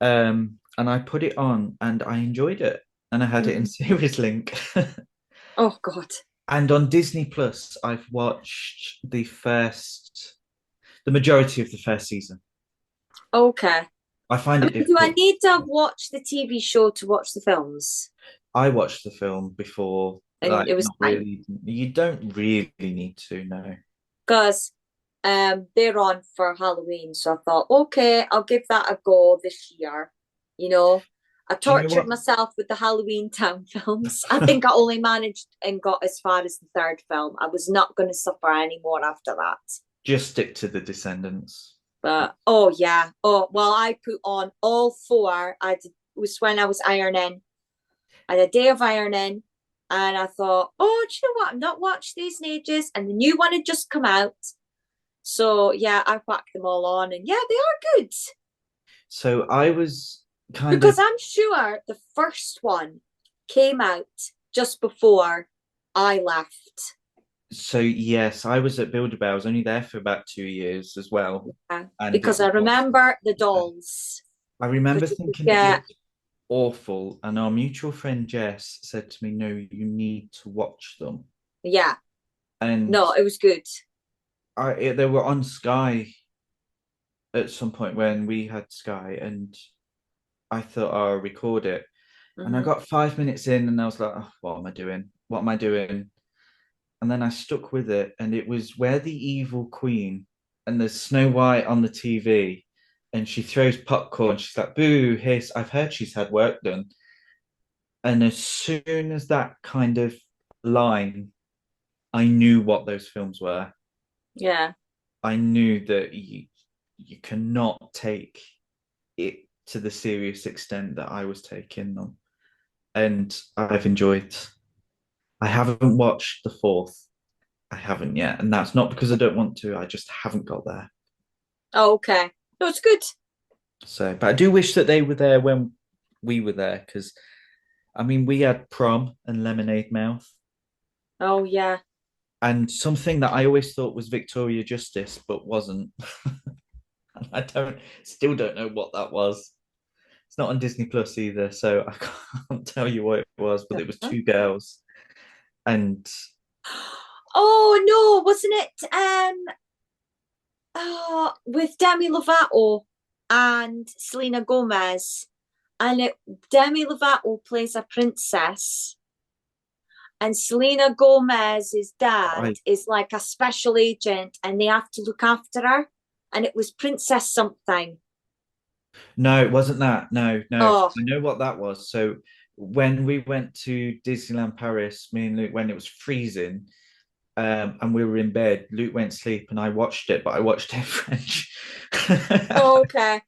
And I put it on and I enjoyed it, and I had it in Mhm. Series Link. Oh God. And on Disney Plus, I've watched the majority of the first season. Okay. I find I it mean, do I difficult. need to have watched the TV show to watch the films? I watched the film before, And like it was not fine really. You don't really need to know. because they're on for Halloween, so I thought, okay, I'll give that a go this year, you know. I Do you know tortured what? myself with the Halloween Town films. I think I only managed and got as far as the third film. I was not going to suffer anymore after that. Just stick to the Descendants. But oh yeah, oh well, I put on all four. Was when I was ironing. I had a day of ironing, and I thought, oh, do you know what? I've not watched these in ages, and the new one had just come out. So yeah, I whacked them all on, and yeah, they are good. So I was kind Because of I'm sure the first one came out just before I left. so yes, I was at Bilderberg. I was only there for about 2 years as well, Yeah. and Because it I was. remember the dolls. I remember Because you could thinking it get, looked awful, and our mutual friend Jess said to me, "No, you need to watch them." yeah, And no, it was good. they were on Sky at some point when we had Sky, and I thought, "Oh, I'll record it." And I Mm-hmm. got 5 minutes in, and I was like, oh, "What am I doing? What am I doing?" And then I stuck with it, and it was where the evil queen and there's Snow White on the TV, and she throws popcorn. She's like, "Boo, hiss!" I've heard she's had work done, and as soon as that kind of line, I knew what those films were. Yeah. I knew that you cannot take it to the serious extent that I was taking them, and I've enjoyed. I haven't watched the fourth. I haven't yet, and that's not because I don't want to. I just haven't got there. Oh, okay. No, it's good. So, but I do wish that they were there when we were there, because I mean, we had Prom and Lemonade Mouth, Oh, yeah. and something that I always thought was Victoria Justice, but wasn't. I still don't know what that was. It's not on Disney Plus either, so I can't tell you what it was. But it was two girls, and Oh no, wasn't it? With Demi Lovato and Selena Gomez, and Demi Lovato plays a princess, and Selena Gomez's dad I is like a special agent, and they have to look after her. And it was Princess something. no, it wasn't that. No, no. Oh, I know what that was. So when we went to Disneyland Paris, me and Luke, when it was freezing, and we were in bed, Luke went to sleep, and I watched it, but I watched it in French. okay.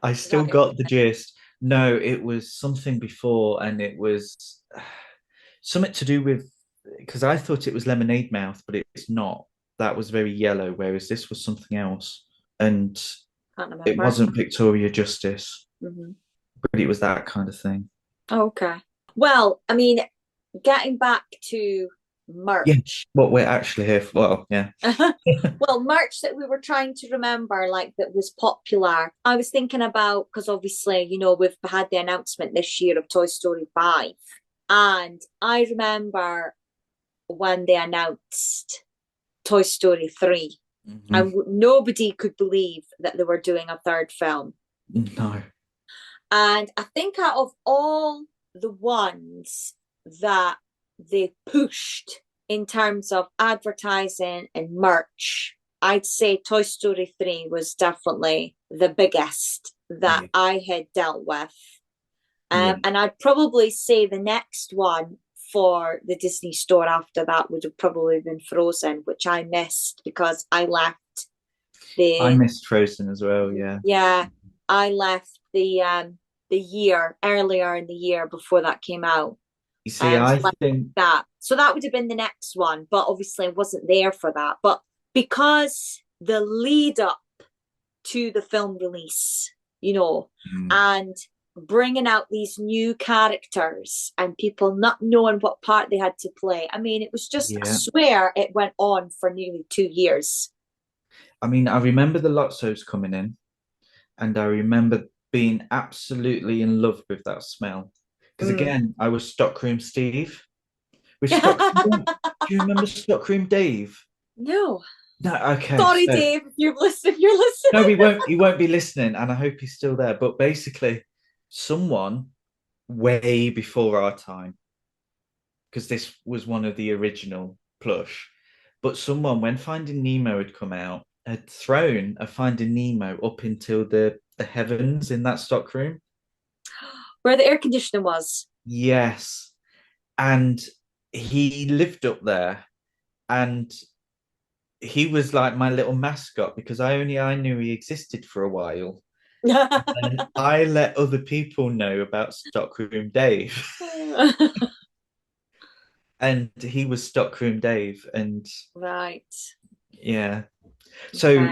I Is still that it? got the gist. No, it was something before, and it was something to do with because I thought it was Lemonade Mouth, but it's not. That was very yellow, whereas this was something else. And Can't it remember. wasn't Victoria Justice, Hmm. but it was that kind of thing. Okay. Well, I mean, getting back to Yeah, merch. what we're actually here for. Well, yeah. Well, merch that we were trying to remember, like that was popular. I was thinking about because obviously, we've had the announcement this year of Toy Story 5. And I remember when they announced Toy Story 3, Mhm. and nobody could believe that they were doing a third film. No. And I think out of all the ones that they pushed in terms of advertising and merch, I'd say Toy Story 3 was definitely the biggest that Yeah. I had dealt with. Yeah. And I'd probably say the next one for the Disney store after that would have probably been Frozen, which I missed because I left I the missed Frozen as well, yeah. yeah, I left the year earlier in the year before that came out. You see, So I like think that. So that would have been the next one, but obviously I wasn't there for that. But because the lead up to the film release, mm, and bringing out these new characters and people not knowing what part they had to play. I mean, it was just, I yeah. swear it went on for nearly 2 years. I mean, I remember the Lotsos coming in, and I remember being absolutely in love with that smell. Because Mm. again, I was Stockroom Steve. With Stockroom, do you remember Stockroom Dave? No. No, okay. Sorry, So Dave, if you're no, listening. he won't be listening, and I hope he's still there. But basically, someone way before our time, because this was one of the original plush. But someone, when Finding Nemo had come out, had thrown a Finding Nemo up into the heavens in that stock room. Where the air conditioning was. Yes. And he lived up there, and he was like my little mascot because I knew he existed for a while. And I let other people know about Stockroom Dave. And he was Stockroom Dave. And Right. yeah. So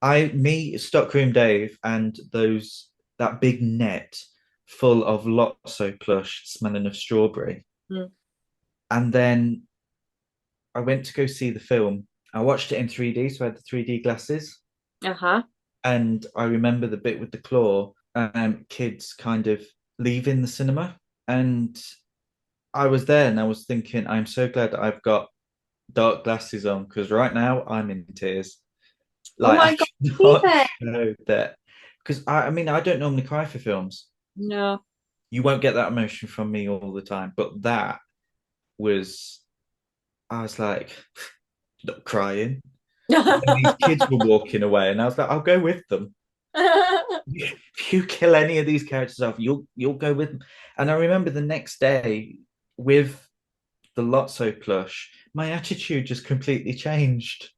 Okay. Stockroom Dave, and that big net full of Lotso plush smelling of strawberry. Mm. And then I went to go see the film. I watched it in 3D, so I had the 3D glasses. Uh-huh. And I remember the bit with the claw, kids kind of leaving the cinema. And I was there and I was thinking, I'm so glad that I've got dark glasses on because right now I'm in tears. Oh Like, my I God, cannot Stephen. show that. Because I mean, I don't normally cry for films. No. You won't get that emotion from me all the time. But that was, I was like, not crying. And these kids were walking away, and I was like, I'll go with them. If you kill any of these characters off, you'll go with them. And I remember the next day with the Lotso plush, my attitude just completely changed,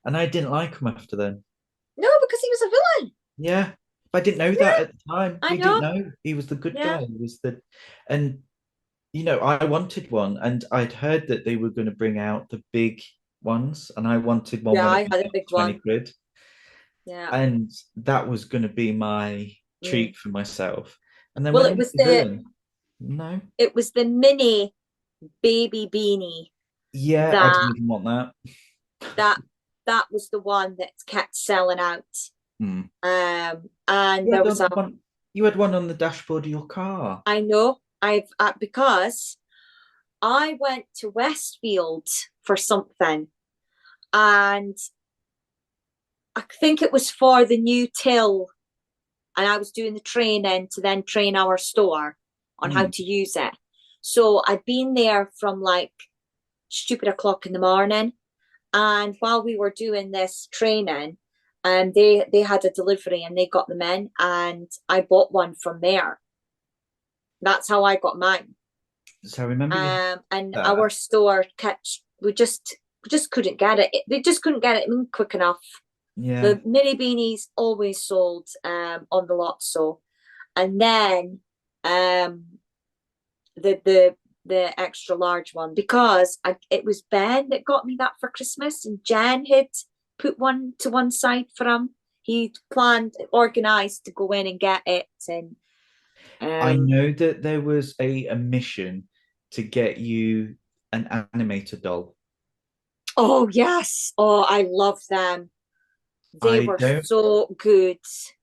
and I didn't like him after then. No, because he was a villain. Yeah, I didn't know that Yeah, at the time. I We didn't know. know he was the good Yeah. guy. He was the, and I wanted one, and I'd heard that they were going to bring out the big ones, and I wanted one Yeah, when it I was had a like big 20 one. quid. Yeah. And that was going to be my Mm. treat for myself. And then Well, when he was the villain, no, it was the mini baby beanie yeah, I didn't that even want that. that that was the one that kept selling out. Hmm. And You there had was a one, you had one on the dashboard of your car. I know because I went to Westfield for something, and I think it was for the new till, and I was doing the training to then train our store on how Hmm. to use it. So I'd been there from like stupid o'clock in the morning, and while we were doing this training, they had a delivery and they got them in, and I bought one from there. That's how I got mine. So I remember you had And that. our store kept we just couldn't get it. They just couldn't get it in quick enough. Yeah. The mini beanies always sold on the lot, so and then um the the extra large one because it was Ben that got me that for Christmas, and Jen had put one to one side for him. He planned, organized to go in and get it, and I um know that there was a mission to get you an animator doll. oh yes, oh I love them. They I were don't, so good.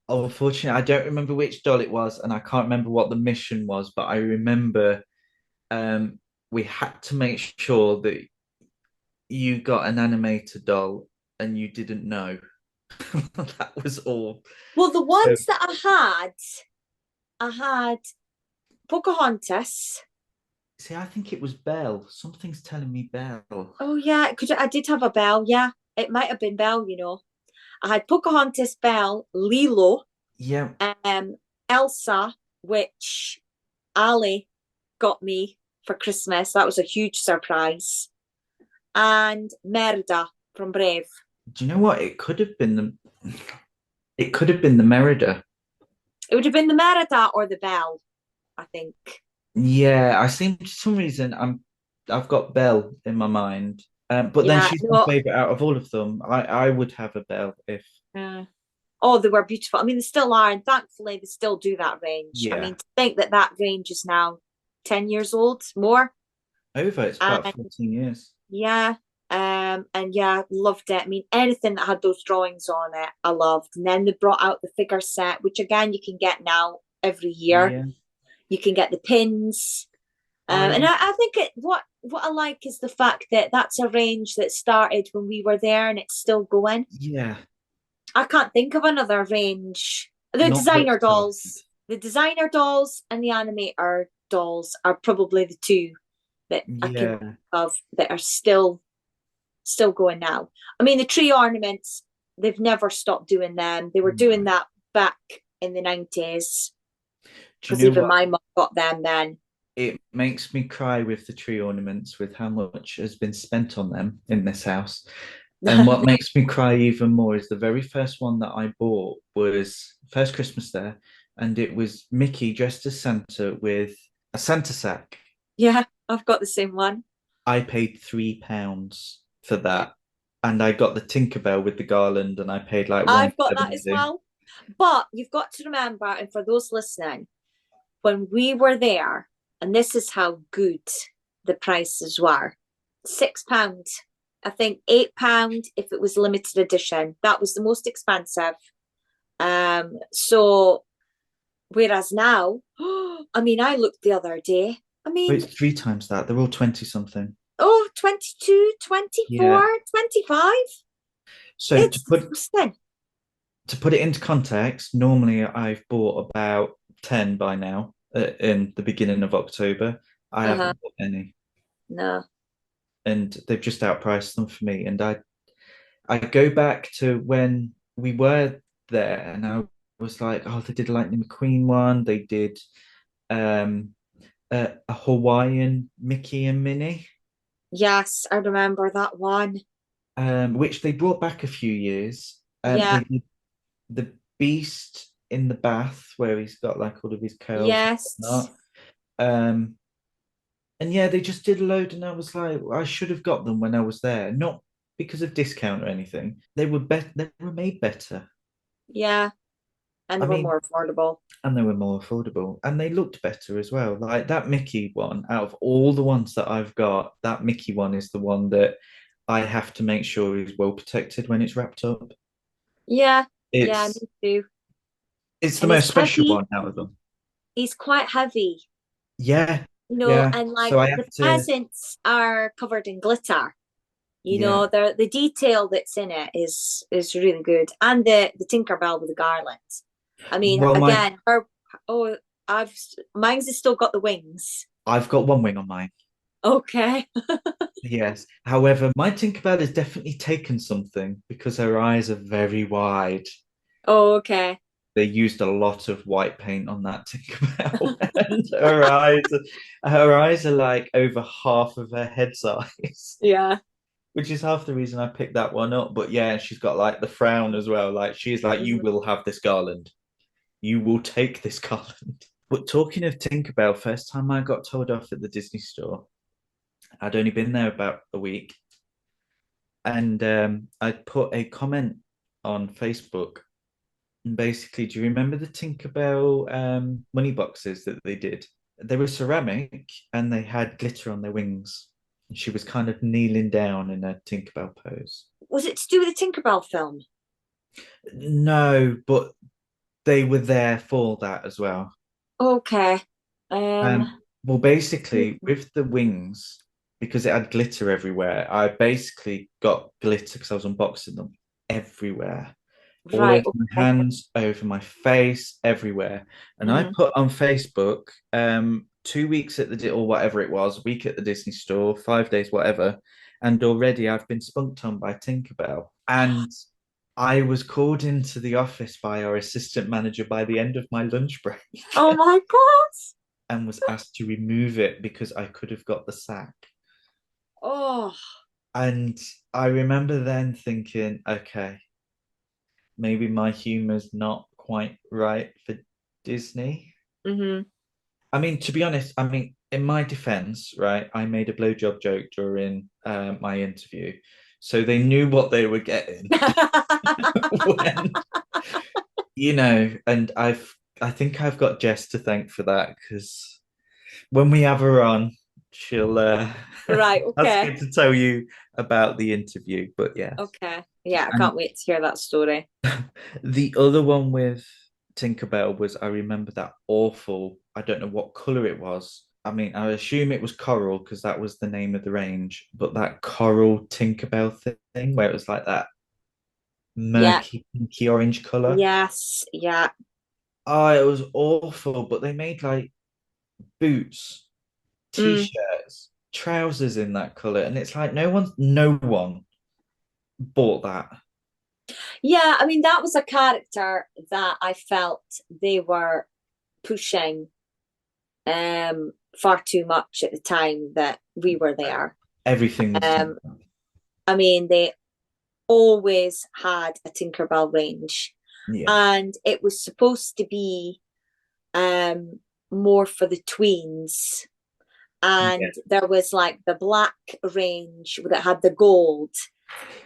unfortunately, I don't remember which doll it was, and I can't remember what the mission was, but I remember um, we had to make sure that you got an animator doll and you didn't know. That was all. Well, the So, ones that I had Pocahontas. see, I think it was Belle. Something's telling me Belle. Oh yeah, could I did have a Belle. Yeah, it might have been Belle. I had Pocahontas, Belle, Lilo, Yeah. um, Elsa, which Ali got me for Christmas. That was a huge surprise. And Merida from Brave. Do you know what? It could have been the Merida. It would have been the Merida or the Belle, I think. Yeah, I seem for some reason I've got Belle in my mind. But then Yeah, she's my no. favorite out of all of them. I would have a Belle if Uh, oh, they were beautiful. I mean, they still are, and thankfully they still do that range. I yeah. mean, to think that that range is now 10 years old, more. Over, it's about And 14 years. yeah, and yeah, loved it. I mean, anything that had those drawings on it, I loved. And then they brought out the figure set, which again you can get now every year. Yeah. You can get the pins, and I I think what I like is the fact that that's a range that started when we were there and it's still going. yeah, I can't think of another range. not that started. The designer dolls, and the animator dolls are probably the two that I can think Yeah. of that are still going now. I mean, the tree ornaments, they've never stopped doing them. They were doing No. that back in the 90s. Do you because know even what? my mum got them then. It makes me cry with the tree ornaments, with how much has been spent on them in this house. And what makes me cry even more is the very first one that I bought was first Christmas there, and it was Mickey dressed as Santa with a Santa sack. Yeah, I've got the same one. I paid £3 for that, and I got the Tinkerbell with the garland, and I paid like one I've got that as 70. well. But you've got to remember, and for those listening, when we were there, and this is how good the prices were, £6. I think £8 if it was limited edition. That was the most expensive. So whereas now, I mean, I looked the other day. I Oh, mean, it's 3 times that. They're all 20 something. oh, 22, 24, Yeah. 25. So It's disgusting. to put it into context, normally I've bought about 10 by now in the beginning of October. I Uh-huh. haven't bought any, No. and they've just outpriced them for me. And I go back to when we were there, and I was like, oh, they did a Lightning McQueen one. They did um, a Hawaiian Mickey and Minnie, Yes, I remember that one. which they brought back a few years. Yeah. They did the Beast in the bath where he's got like all of his curls and Yes. whatnot. Um, and yeah, they just did a load, and I was like, I should have got them when I was there, not because of discount or anything. They were better. They were made better. Yeah. And I they were mean, more affordable. and they were more affordable, and they looked better as well. Like that Mickey one, out of all the ones that I've got, that Mickey one is the one that I have to make sure is well protected when it's wrapped up. Yeah. Yeah, It's me too. it's the And he's most special heavy. one out of them. He's quite heavy, Yeah, yeah. and So like I the have to. presents are covered in glitter. Yeah. The detail that's in it is really good. And the Tinkerbell with the garland. I mean, Well, my again, her oh, I've mine's has still got the wings. I've got one wing on mine. Okay. Yes. However, my Tinkerbell has definitely taken something because her eyes are very wide. Oh, okay. They used a lot of white paint on that Tinkerbell, and her eyes are like over half of her head size, Yeah. which is half the reason I picked that one up. But yeah, she's got like the frown as well. Like she's like, you Mhm. will have this garland. You will take this garland. But talking of Tinkerbell, first time I got told off at the Disney store, I'd only been there about a week, and I put a comment on Facebook. And basically, do you remember the Tinkerbell money boxes that they did? They were ceramic and they had glitter on their wings. And she was kind of kneeling down in a Tinkerbell pose. Was it to do with the Tinkerbell film? No, but they were there for that as well. Okay. Well, basically, with the wings, because it had glitter everywhere, I basically got glitter because I was unboxing them everywhere, all Right. over my Okay. hands, over my face, everywhere. And I Mhm. put on Facebook, 2 weeks at the or whatever it was, a week at the Disney store, 5 days, whatever, and already I've been spunked on by Tinkerbell. And I was called into the office by our assistant manager by the end of my lunch break Oh my God. and was asked to remove it because I could have got the sack. Oh. And I remember then thinking, okay, maybe my humor's not quite right for Disney. Hmm. I mean, to be honest, I mean, in my defense, right, I made a blowjob joke during my interview. So they knew what they were getting when, and I think I've got Jess to thank for that because when we have her on, she'll Right. ask Okay. her to tell you about the interview. But yeah. Okay. Yeah, I And can't wait to hear that story. the other one with Tinkerbell was I remember that awful, I don't know what color it was. I mean, I assume it was coral because that was the name of the range, but that coral Tinkerbell thing where it was like that Yeah. murky pinky orange color. Yes. Yeah. Oh, it was awful, but they made like boots, Mm. t-shirts, trousers in that color, and it's like no one bought that. Yeah. I mean, that was a character that I felt they were. pushing far too much at the time that we were there. Everything was Um, I mean, they always had a Tinkerbell range, yeah, and it was supposed to be um, more for the tweens. yeah. And there was like the black range that had the gold.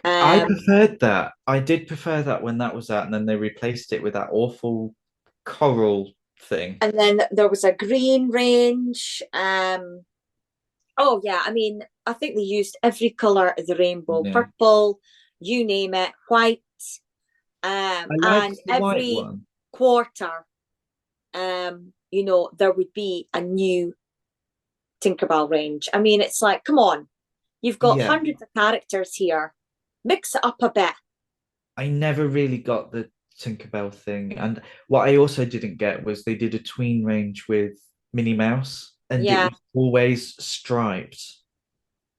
I Um, preferred that. I did prefer that when that was out, and then they replaced it with that awful coral thing. and then there was a green range. Oh yeah, I mean, I think they used every color of the rainbow, Yeah. purple, you name it, white, I and liked the white every one. quarter, there would be a new Tinkerbell range. I mean, it's like, come on, you've got Yeah. hundreds of characters here, mix it up a bit. I never really got the Tinkerbell thing. And what I also didn't get was they did a tween range with Minnie Mouse, and it Yeah, was always striped.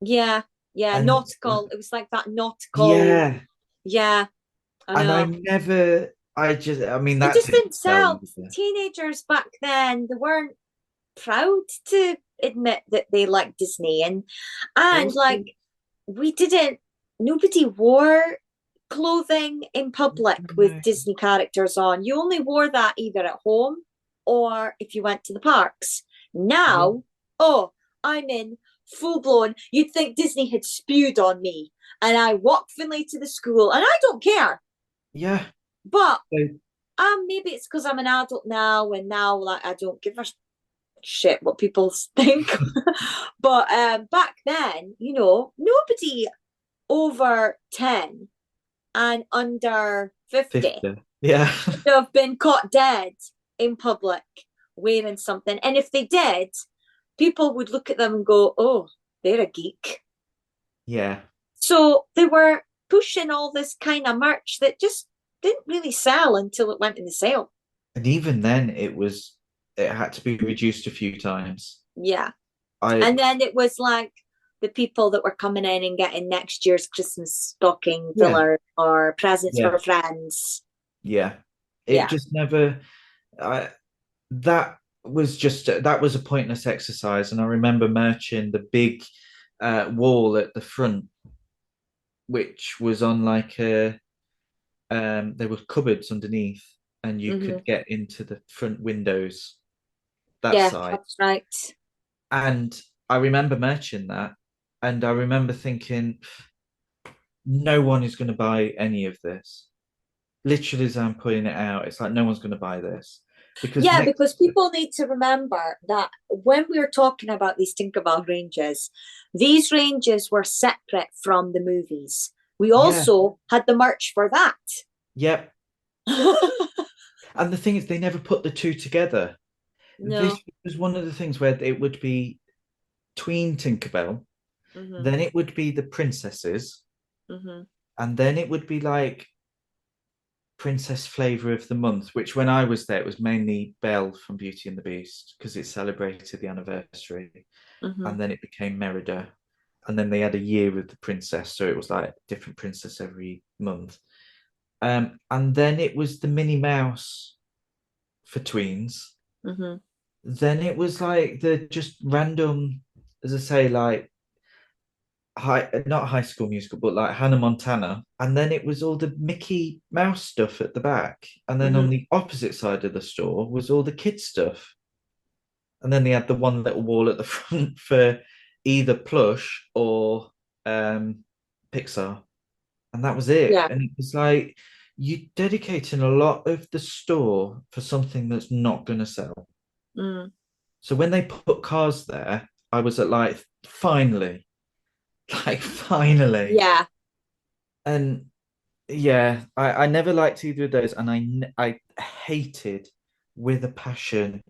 yeah, yeah, And nautical. It was like that nautical. yeah, Yeah, I and know. I mean, It that just didn't didn't sell sell. either. Teenagers back then, they weren't proud to admit that they liked Disney, and Also, like we didn't. Nobody wore clothing in public with no, Disney characters on. You only wore that either at home or if you went to the parks. yeah, Now, oh, I'm in full blown. You'd think Disney had spewed on me, and I walk Finley to the school, and I don't care. yeah. But So, maybe it's because I'm an adult now, and now like I don't give a shit what people think. But back then, nobody over 10 and under 50 50. Yeah. would have been caught dead in public wearing something. And if they did, people would look at them and go, oh, they're a geek. Yeah. So they were pushing all this kind of merch that just didn't really sell until it went in the sale. And even then it had to be reduced a few times. Yeah. I And then it was like the people that were coming in and getting next year's Christmas stocking yeah, filler or presents yeah, for friends. yeah. It Yeah. just never I that was a pointless exercise. And I remember merching the big wall at the front, which was on like a there were cupboards underneath, and you Mm-hmm. could get into the front windows that Yeah, side. that's right. And I remember merching that, and I remember thinking, no one is going to buy any of this. Literally, as I'm putting it out, it's like no one's going to buy this because Yeah, next, because people need to remember that when we were talking about these Tinkerbell ranges, these ranges were separate from the movies. We yeah, also had the merch for that. yep. And the thing is, they never put the two together. This No. was one of the things where it would be tween Tinkerbell, Mm-hmm. then it would be the princesses, Mm-hmm. and then it would be like princess flavor of the month, which when I was there, it was mainly Belle from Beauty and the Beast because it celebrated the anniversary. Mm-hmm. And then it became Merida. And then they had a year with the princess. So it was like a different princess every month. And then it was the Minnie Mouse for tweens. Mm-hmm. Then it was like the just random, as I say, like not High School Musical, but like Hannah Montana. And then it was all the Mickey Mouse stuff at the back. And then Mm-hmm. on the opposite side of the store was all the kids stuff. And then they had the one little wall at the front for either plush or Pixar. And that was it. Yeah. And it was like you dedicating a lot of the store for something that's not going to sell. Mm. So when they put cars there, I was at like, finally, like finally. Yeah. And yeah, I never liked either of those, and I hated with a passion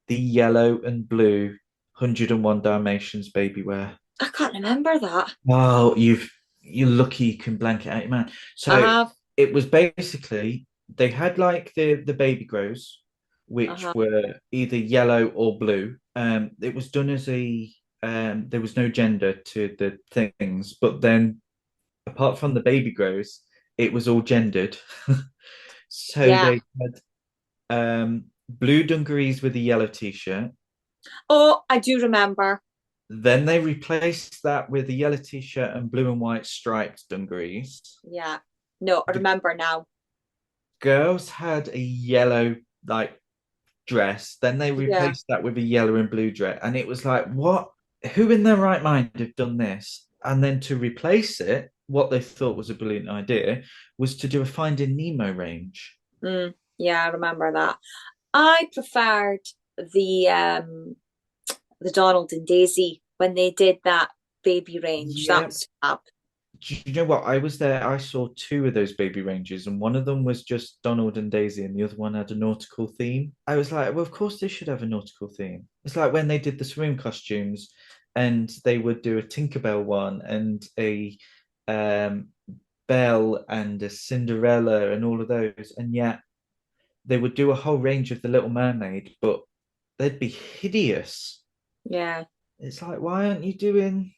the yellow and blue 101 Dalmatians baby wear. I can't remember that. Wow, you're lucky you can blank it out, man. I So have. it was basically they had like the baby grows, which Uh-huh. were either yellow or blue. It was done as a there was no gender to the things, but then apart from the baby grows, it was all gendered. So Yeah. they had blue dungarees with a yellow t-shirt. Oh, I do remember. Then they replaced that with a yellow t-shirt and blue and white striped dungarees. Yeah. No, I The remember now. girls had a yellow like dress. Then they Yeah. replaced that with a yellow and blue dress, and it was like, what? Who in their right mind have done this? And then to replace it, what they thought was a brilliant idea was to do a Finding Nemo range. Yeah, I remember that. I preferred the um the Donald and Daisy when they did that baby range. That Yeah. was fab. Do you know what? I was there. I saw two of those baby ranges, and one of them was just Donald and Daisy, and the other one had a nautical theme. I was like, well, of course they should have a nautical theme. It's like when they did the swim costumes, and they would do a Tinkerbell one and a um, Belle and a Cinderella and all of those, and yet they would do a whole range of the Little Mermaid, but they'd be hideous. Yeah. It's like, why aren't you doing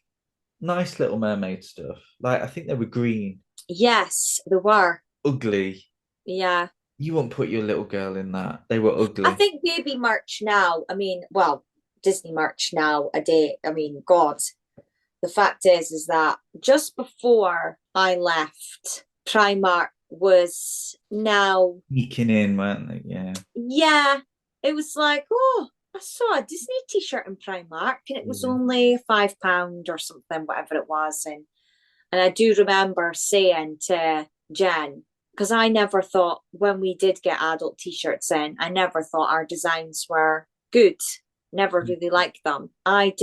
nice Little Mermaid stuff? Like, I think they were green, Yes, they were. ugly. Yeah. You won't put your little girl in that. They were I ugly. think baby merch now, I mean, well, Disney merch now a day. I mean, God, the fact is that just before I left, Primark was now, Sneaking in, weren't they? Yeah. yeah, it was like, oh, I saw a Disney t-shirt in Primark and it was Yeah. only £5 or something, whatever it was. And I do remember saying to Jen, because I never thought when we did get adult t-shirts in, I never thought our designs were good. Never really liked them. I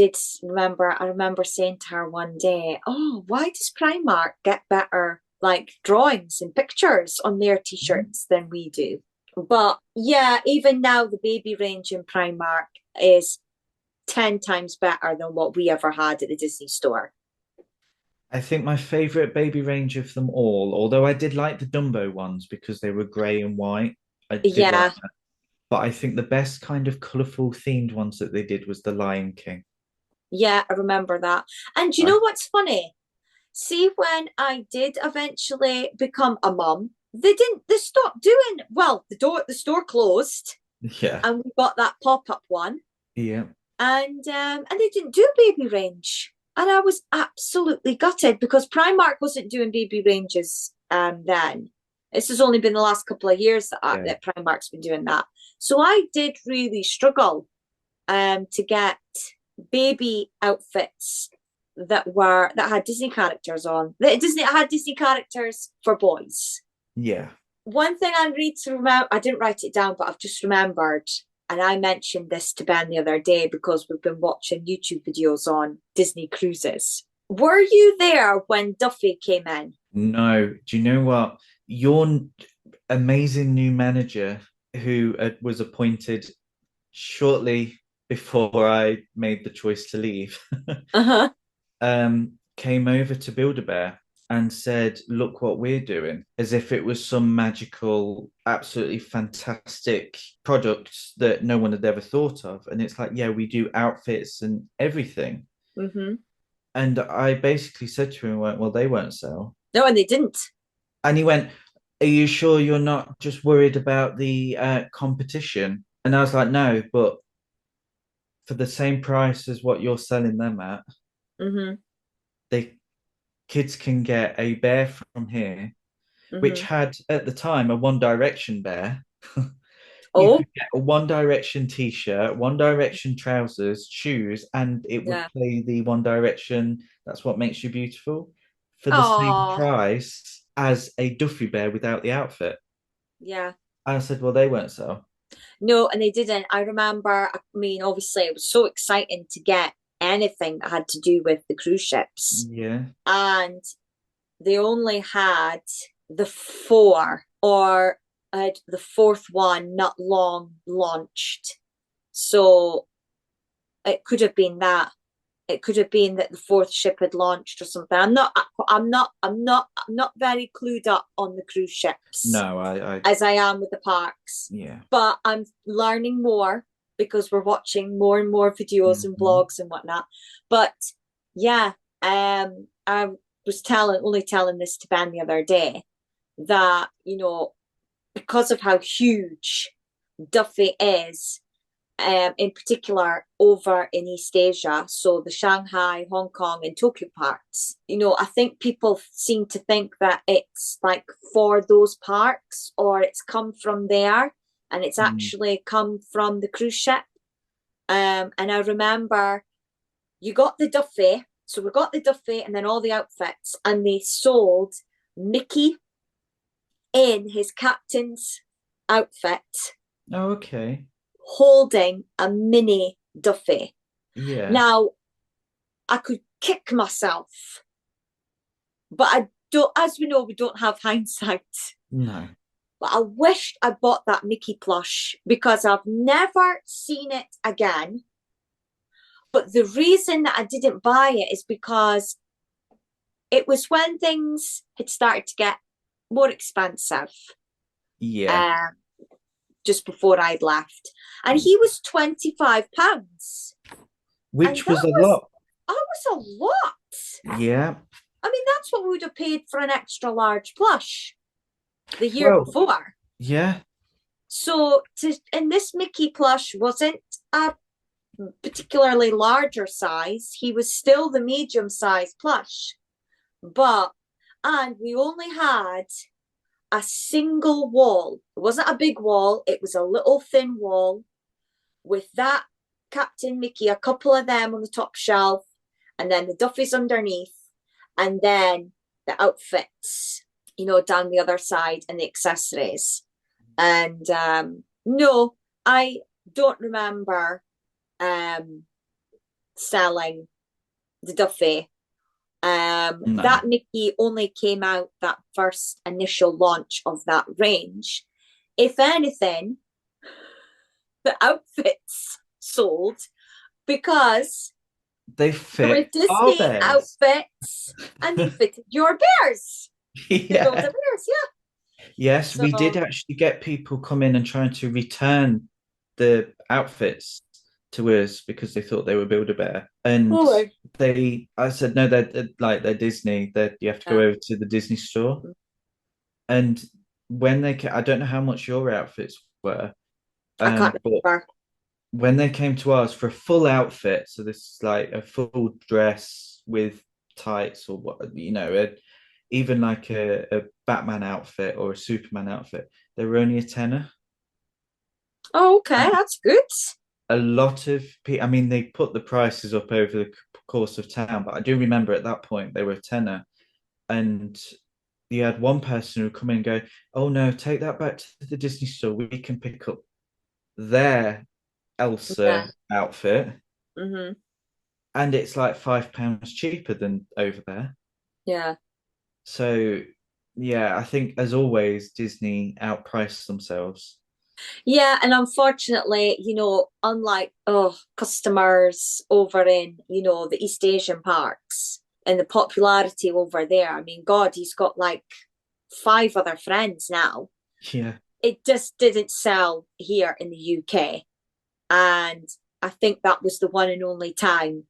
remember saying to her one day, oh, why does Primark get better like drawings and pictures on their t-shirts than we do? But yeah, even now the baby range in Primark is 10 times better than what we ever had at the Disney store. I think my favorite baby range of them all, although I did like the Dumbo ones because they were grey and white, I did like Yeah, that. But I think the best kind of colourful themed ones that they did was the Lion King. yeah, I remember that. And you I, know what's funny? See, when I did eventually become a mum, they stopped doing well, the store closed yeah, and we got that pop-up one yeah. and they didn't do baby range. And I was absolutely gutted because Primark wasn't doing baby ranges then. This has only been the last couple of years Yeah. that Primark's been doing that. So I did really struggle to get baby outfits that had Disney characters on. That Disney had Disney characters for boys. Yeah. One thing I need to remember, I didn't write it down, but I've just remembered, and I mentioned this to Ben the other day because we've been watching YouTube videos on Disney cruises. Were you there when Duffy came in? No, do you know what? Your amazing new manager, who was appointed shortly before I made the choice to leave, Uh-huh. came over to Build-A-Bear and said, "Look what we're doing," as if it was some magical, absolutely fantastic product that no one had ever thought of. And it's like, yeah, we do outfits and everything. Mm-hmm. And I basically said to him, "Well, they won't sell." No, and they didn't. And he went, "Are you sure you're not just worried about the competition?" And I was like, "No, but for the same price as what you're selling them at, Mm-hmm. they kids can get a bear from here, which Mm-hmm. had at the time a One Direction bear." You Oh, could get a One Direction t-shirt, One Direction trousers, shoes, and it would yeah. play the One Direction "That's What Makes You Beautiful" for the same Oh, price as a Duffy bear without the outfit. yeah. I said, "Well, they won't sell." No, and they didn't. I remember, I mean, obviously, it was so exciting to get anything that had to do with the cruise ships. Yeah, And they only had the four, or the fourth one not long launched. So it could have been that. It could have been that the fourth ship had launched or something. I'm not very clued up on the cruise ships no, as I am with the parks. yeah. But I'm learning more because we're watching more and more videos and Mhm. blogs and whatnot. But yeah, I was telling this to Ben the other day that, because of how huge Duffy is, in particular over in East Asia, so the Shanghai, Hong Kong, and Tokyo parks. I think people seem to think that it's like for those parks or it's come from there, and it's actually come from the cruise ship. And I remember you got the Duffy, so we got the Duffy and then all the outfits, and they sold Mickey in his captain's outfit. Oh, okay. Holding a mini Duffy. Yeah. Now, I could kick myself, but I don't, as we know, we don't have hindsight. No. But I wished I bought that Mickey plush because I've never seen it again. But the reason that I didn't buy it is because it was when things had started to get more expensive. Yeah. Just before I'd left. And he was £25. Which was a lot. That was a lot. Yeah. I mean, that's what we would have paid for an extra large plush the year before. Yeah. So, and this Mickey plush wasn't a particularly larger size. He was still the medium size plush. And we only had a single wall. It wasn't a big wall. It was a little thin wall with that Captain Mickey, a couple of them on the top shelf, and then the Duffys underneath, and then the outfits, down the other side, and the accessories. And no, I don't remember selling the Duffy. No. That Mickey only came out that first initial launch of that range. If anything, the outfits sold because they fit Disney outfits and they fitted your bears. Yeah. The bears, yeah. Yes, we did actually get people come in and trying to return the outfits to us because they thought they were Build-A-Bear, and I said no, they're Disney. That you have to go over to the Disney store, and when I don't know how much your outfits were. I can't remember. When they came to us for a full outfit, so this is like a full dress with tights or what, even like a Batman outfit or a Superman outfit, they were only a tenner. Oh, okay, that's good. A lot of people, I mean, they put the prices up over the course of time, but I do remember at that point they were a tenner, and you had one person who would come in and go, "Oh no, take that back to the Disney store. We can pick up their Elsa outfit, and it's like £5 cheaper than over there." Yeah. So yeah, I think as always, Disney outpriced themselves. Yeah, and unfortunately, unlike customers over in, the East Asian parks and the popularity over there, I mean, God, he's got like 5 other friends now. Yeah. It just didn't sell here in the UK. And I think that was the one and only time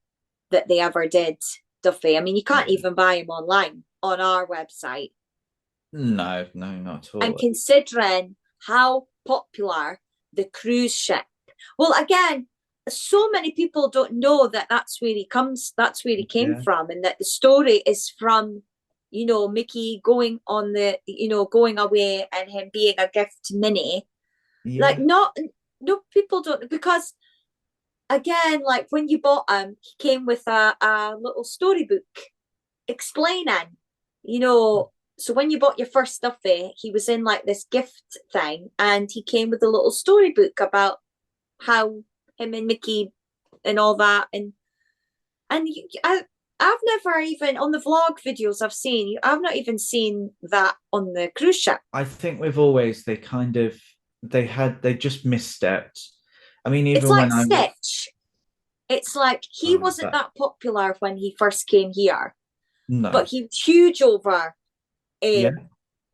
that they ever did Duffy. I mean, you can't even buy him online on our website. No, not at all. And considering how popular the cruise ship, well, again, so many people don't know that that's where he came from, and that the story is from, Mickey going on going away and him being a gift to Minnie. Yeah. Like, no, people don't, because again, like when you bought him, he came with a little storybook explaining, so when you bought your first Duffy, he was in like this gift thing, and he came with a little storybook about how him and Mickey and all that, and I've never even, on the vlog videos I've seen, I've not even seen that on the cruise ship. I think with Always, they just misstepped. I mean, even it's like when Stitch. It's like he wasn't that popular when he first came here. No. But he was huge over in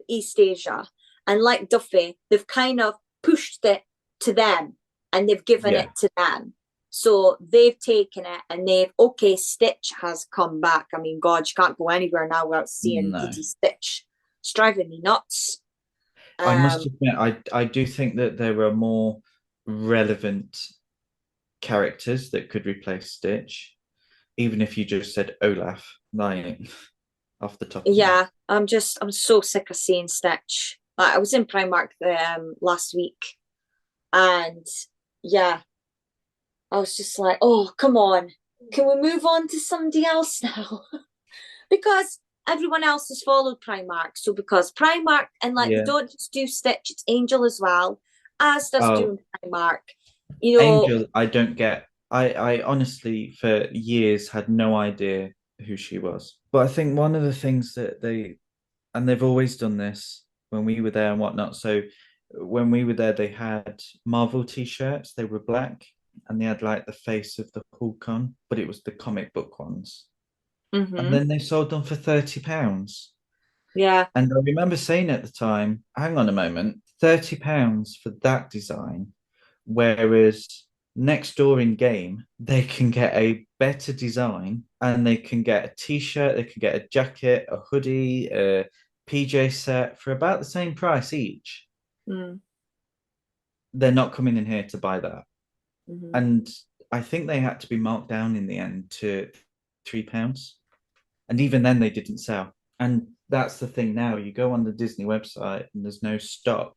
East Asia. And like Duffy, they've kind of pushed it to them and they've given it to them. So they've taken it and Stitch has come back. I mean, God, you can't go anywhere now without seeing bloody Stitch. It's driving me nuts. I must Um, admit, I do think that there are more relevant characters that could replace Stitch, even if you just said Olaf, like off the top of my. yeah, I'm so sick of seeing Stitch. Like, I was in Primark last week, and yeah, I was just like, oh, come on, can we move on to somebody else now? Because everyone else has followed Primark. So because Primark, and like, they Yeah. don't just do Stitch, it's Angel as well, as does Oh, doing Primark. You know, Angel, I don't get. I honestly, for years, had no idea who she was. But I think one of the things that and they've always done this when we were there and whatnot. So when we were there, they had Marvel t-shirts. They were black and they had like the face of the Hulk on, but it was the comic book ones. And mm-hmm. then they sold them for £30. Yeah. And I remember saying at the time, hang on a moment, £30 for that design, whereas next door in game, they can get a better design and they can get a t-shirt, they can get a jacket, a hoodie, a PJ set for about the same price each. Mm-hmm. They're not coming in here to buy that. Mm-hmm. And I think they had to be marked down in the end to £3. And even then they didn't sell. And that's the thing now. You go on the Disney website and there's no stock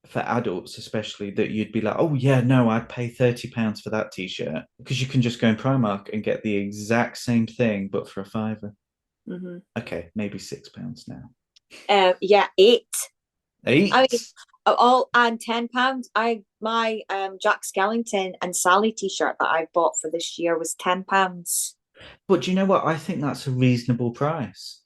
for adults, especially that you'd be like, oh yeah, no, I'd pay £30 for that t-shirt because you can just go in Primark and get the exact same thing but for a fiver. Mm-hmm. Okay, maybe £6 now. Yeah, eight. I mean, Eight. all and £10. I my Jack Skellington and Sally t-shirt that I bought for this year was £10. But do you know what? I think that's a reasonable price.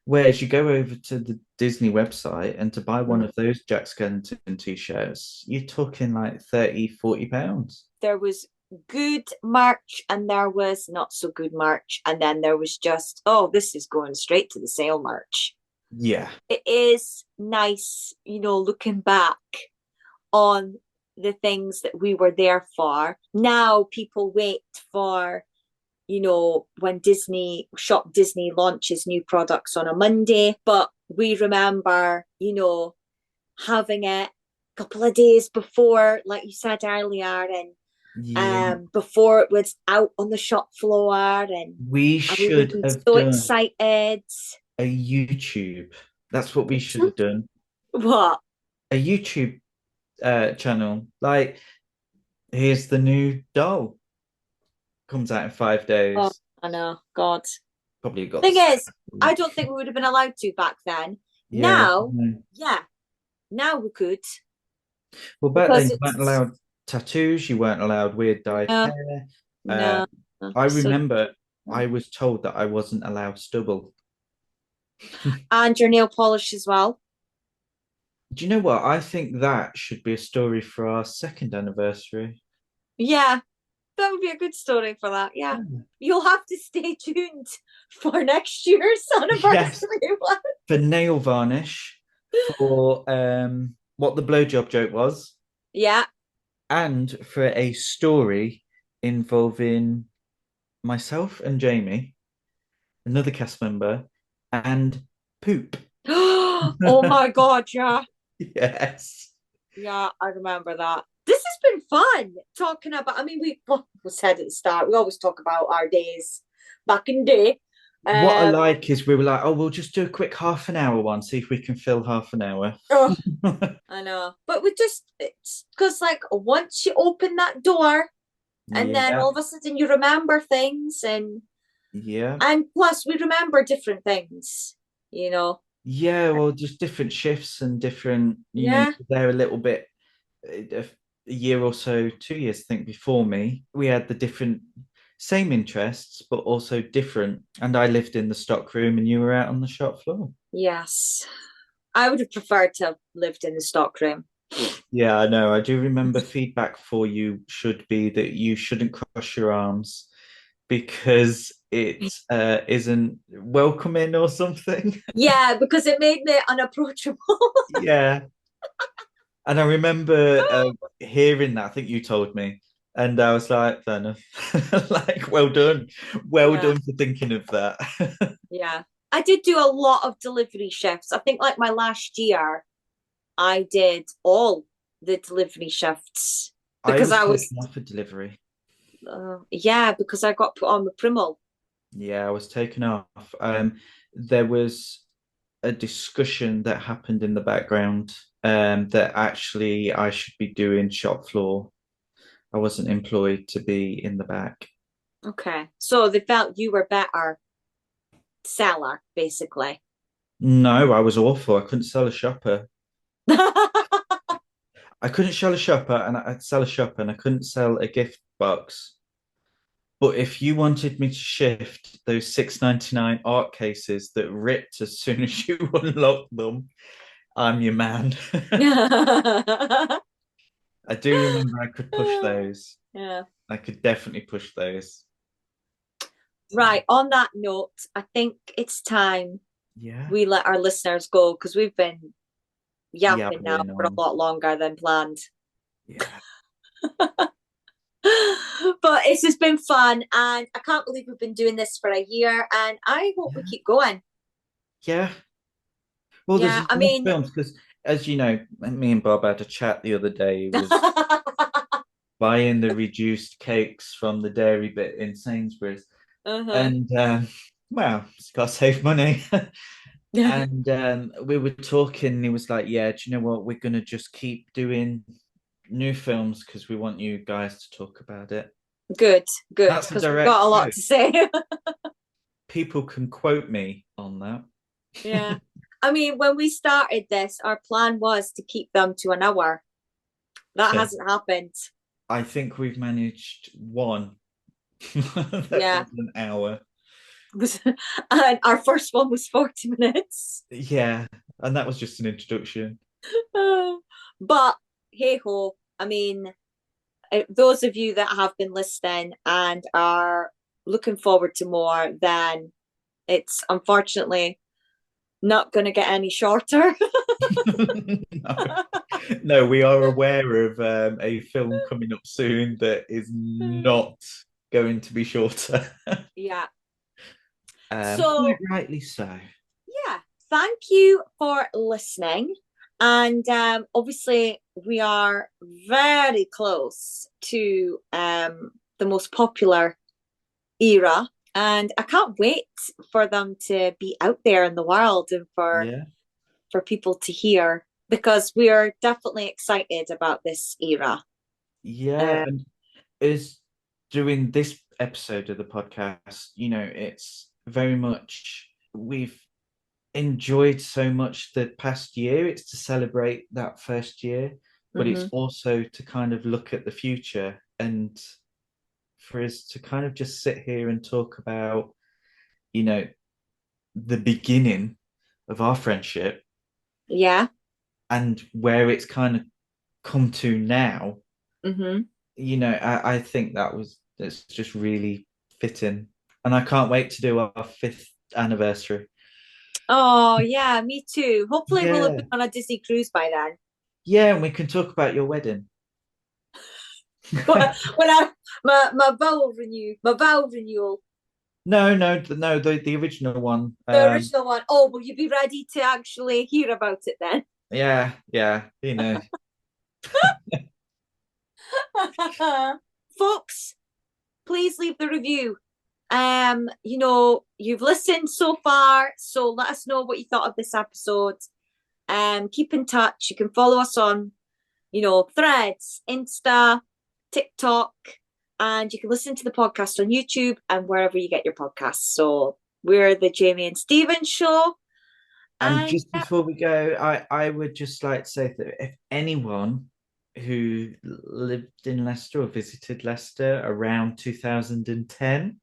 Whereas you go over to the Disney website and to buy one Mm. of those Jack Skellington t-shirts, you're talking like 30, £40. There was good merch and there was not so good merch, and then there was just, oh, this is going straight to the sale merch. Yeah. It is nice, looking back on the things that we were there for. Now people wait for, when Shop Disney launches new products on a Monday, but we remember, having it a couple of days before, like you said earlier, and Yeah. before it was out on the shop floor, and We we would should be have so done excited. a YouTube. That's what we should have done. What? A YouTube channel. Like, here's the new doll. Comes out in five Oh, days. I know, God. Probably got Thing the is, I week. don't think we would have been allowed to back then. Yeah. Now, yeah, now we could, Well, back then because you weren't it's allowed tattoos, you weren't allowed weird dyed no, hair. Uh, no, no. I So, remember I was told that I wasn't allowed stubble. and your nail polish as well. Do you know what? I think that should be a story for our second anniversary. Yeah, that would be a good story for that. Yeah. Yeah. You'll have to stay tuned for next year's Yes, anniversary one. for nail varnish, for what the blowjob joke was, Yeah. and for a story involving myself and Jamie, another cast member, and poop. Oh my God, yeah. Yes. Yeah, I remember that. This has been fun talking about. I mean, we said at the start, we always talk about our days back in the day. What I Um, like is we were like, oh, we'll just do a quick half an hour one, see if we can fill half an hour. oh, I know. But it's because, like, once you open that door, and then Yeah, all of a sudden you remember things, yeah. and plus we remember different things, you know. Yeah, well, just different shifts and different, you Yeah, they're a little bit a year or so, 2 years, I think, before me. We had the different same interests, but also different. And I lived in the stock room and you were out on the shop floor. yes. I would have preferred to have lived in the stockroom. Yeah, I know. I do remember feedback for you should be that you shouldn't cross your arms because it isn't welcoming or something. Yeah, because it made me unapproachable. Yeah. And I remember hearing that. I think you told me. And I was like, fair enough. Like, well done. Well Yeah, done for thinking of that. yeah. I did do a lot of delivery shifts. I think like my last year, I did all the delivery shifts I because was I was, taken off a delivery. yeah, because I got put on the Primal. Yeah, I was taken off. There was a discussion that happened in the background that actually I should be doing shop floor. I wasn't employed to be in the back. Okay. So they felt you were better seller, basically. No, I was awful. I couldn't sell a shopper. I couldn't sell a shopper, and I'd sell a shopper, and I couldn't sell a gift box. But if you wanted me to shift those 6.99 art cases that ripped as soon as you unlocked them, I'm your man. I do remember I could push those. Yeah. I could definitely push those. Right. On that note, I think it's time Yeah. we let our listeners go because we've been yapping now Yabbering for a on. lot longer than planned. Yeah. But it's just been fun, and I can't believe we've been doing this for a year, and I hope we keep going. Yeah. Well, there's Yeah, I enough mean, films because, as you know, me and Bob had a chat the other day. He was buying the reduced cakes from the dairy bit in Sainsbury's. uh-huh. And well, it's got to save money. And we were talking, he was like, yeah, do you know what? We're going to just keep doing new films because we want you guys to talk about it. Good, That's a because we've direct got a lot quote. to say. People can quote me on that. Yeah. I mean, when we started this, our plan was to keep them to an hour. That Yeah. hasn't happened. I think we've managed one that Yeah. was an hour. And our first one was 40 minutes. Yeah, and that was just an introduction. But hey ho, I mean, those of you that have been listening and are looking forward to more, then it's unfortunately not going to get any shorter. No. No, we are aware of a film coming up soon that is not going to be shorter. Yeah. Quite So, rightly so. yeah, thank you for listening. And obviously, we are very close to the most popular era. And I can't wait for them to be out there in the world and Yeah, for people to hear because we are definitely excited about this era. yeah, Uh, and is doing this episode of the podcast, it's very much we've enjoyed so much the past year. It's to celebrate that first year, but it's mhm. also to kind of look at the future and for us to kind of just sit here and talk about, you know, the beginning of our friendship Yeah. and where it's kind of come to now. Hmm. I think that's just really fitting. And I can't wait to do our fifth anniversary. Oh, yeah, me too. Hopefully, we'll have Yeah. been on a Disney cruise by then. Yeah, and we can talk about your wedding. When my vow renewal, No, no, no, the original one. the original one. Oh, will you be ready to actually hear about it then? Yeah, yeah, Folks, please leave the review. You've listened so far, so let us know what you thought of this episode. Keep in touch. You can follow us on, Threads, Insta, TikTok, and you can listen to the podcast on YouTube and wherever you get your podcasts. So we're the Jamie and Steven show. And And just before we go, I would just like to say that if anyone who lived in Leicester or visited Leicester around 2010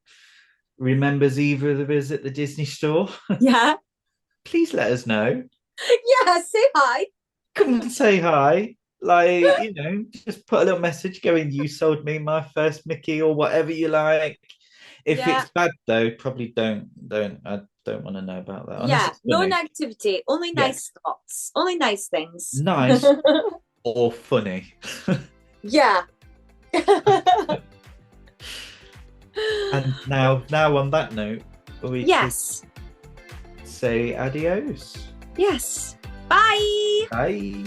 remembers either of us at the Disney store, yeah, please let us know. yeah, say hi. Come and say hi. Like, just put a little message going, you sold me my first Mickey or whatever you like. If Yeah, it's bad though, probably I don't want to know about that. Unless yeah, it's no funny. negativity, only Yeah. nice thoughts, only nice things. Nice or funny. Yeah. And now on that note, we Yes. could say adios. Yes. Bye. Bye.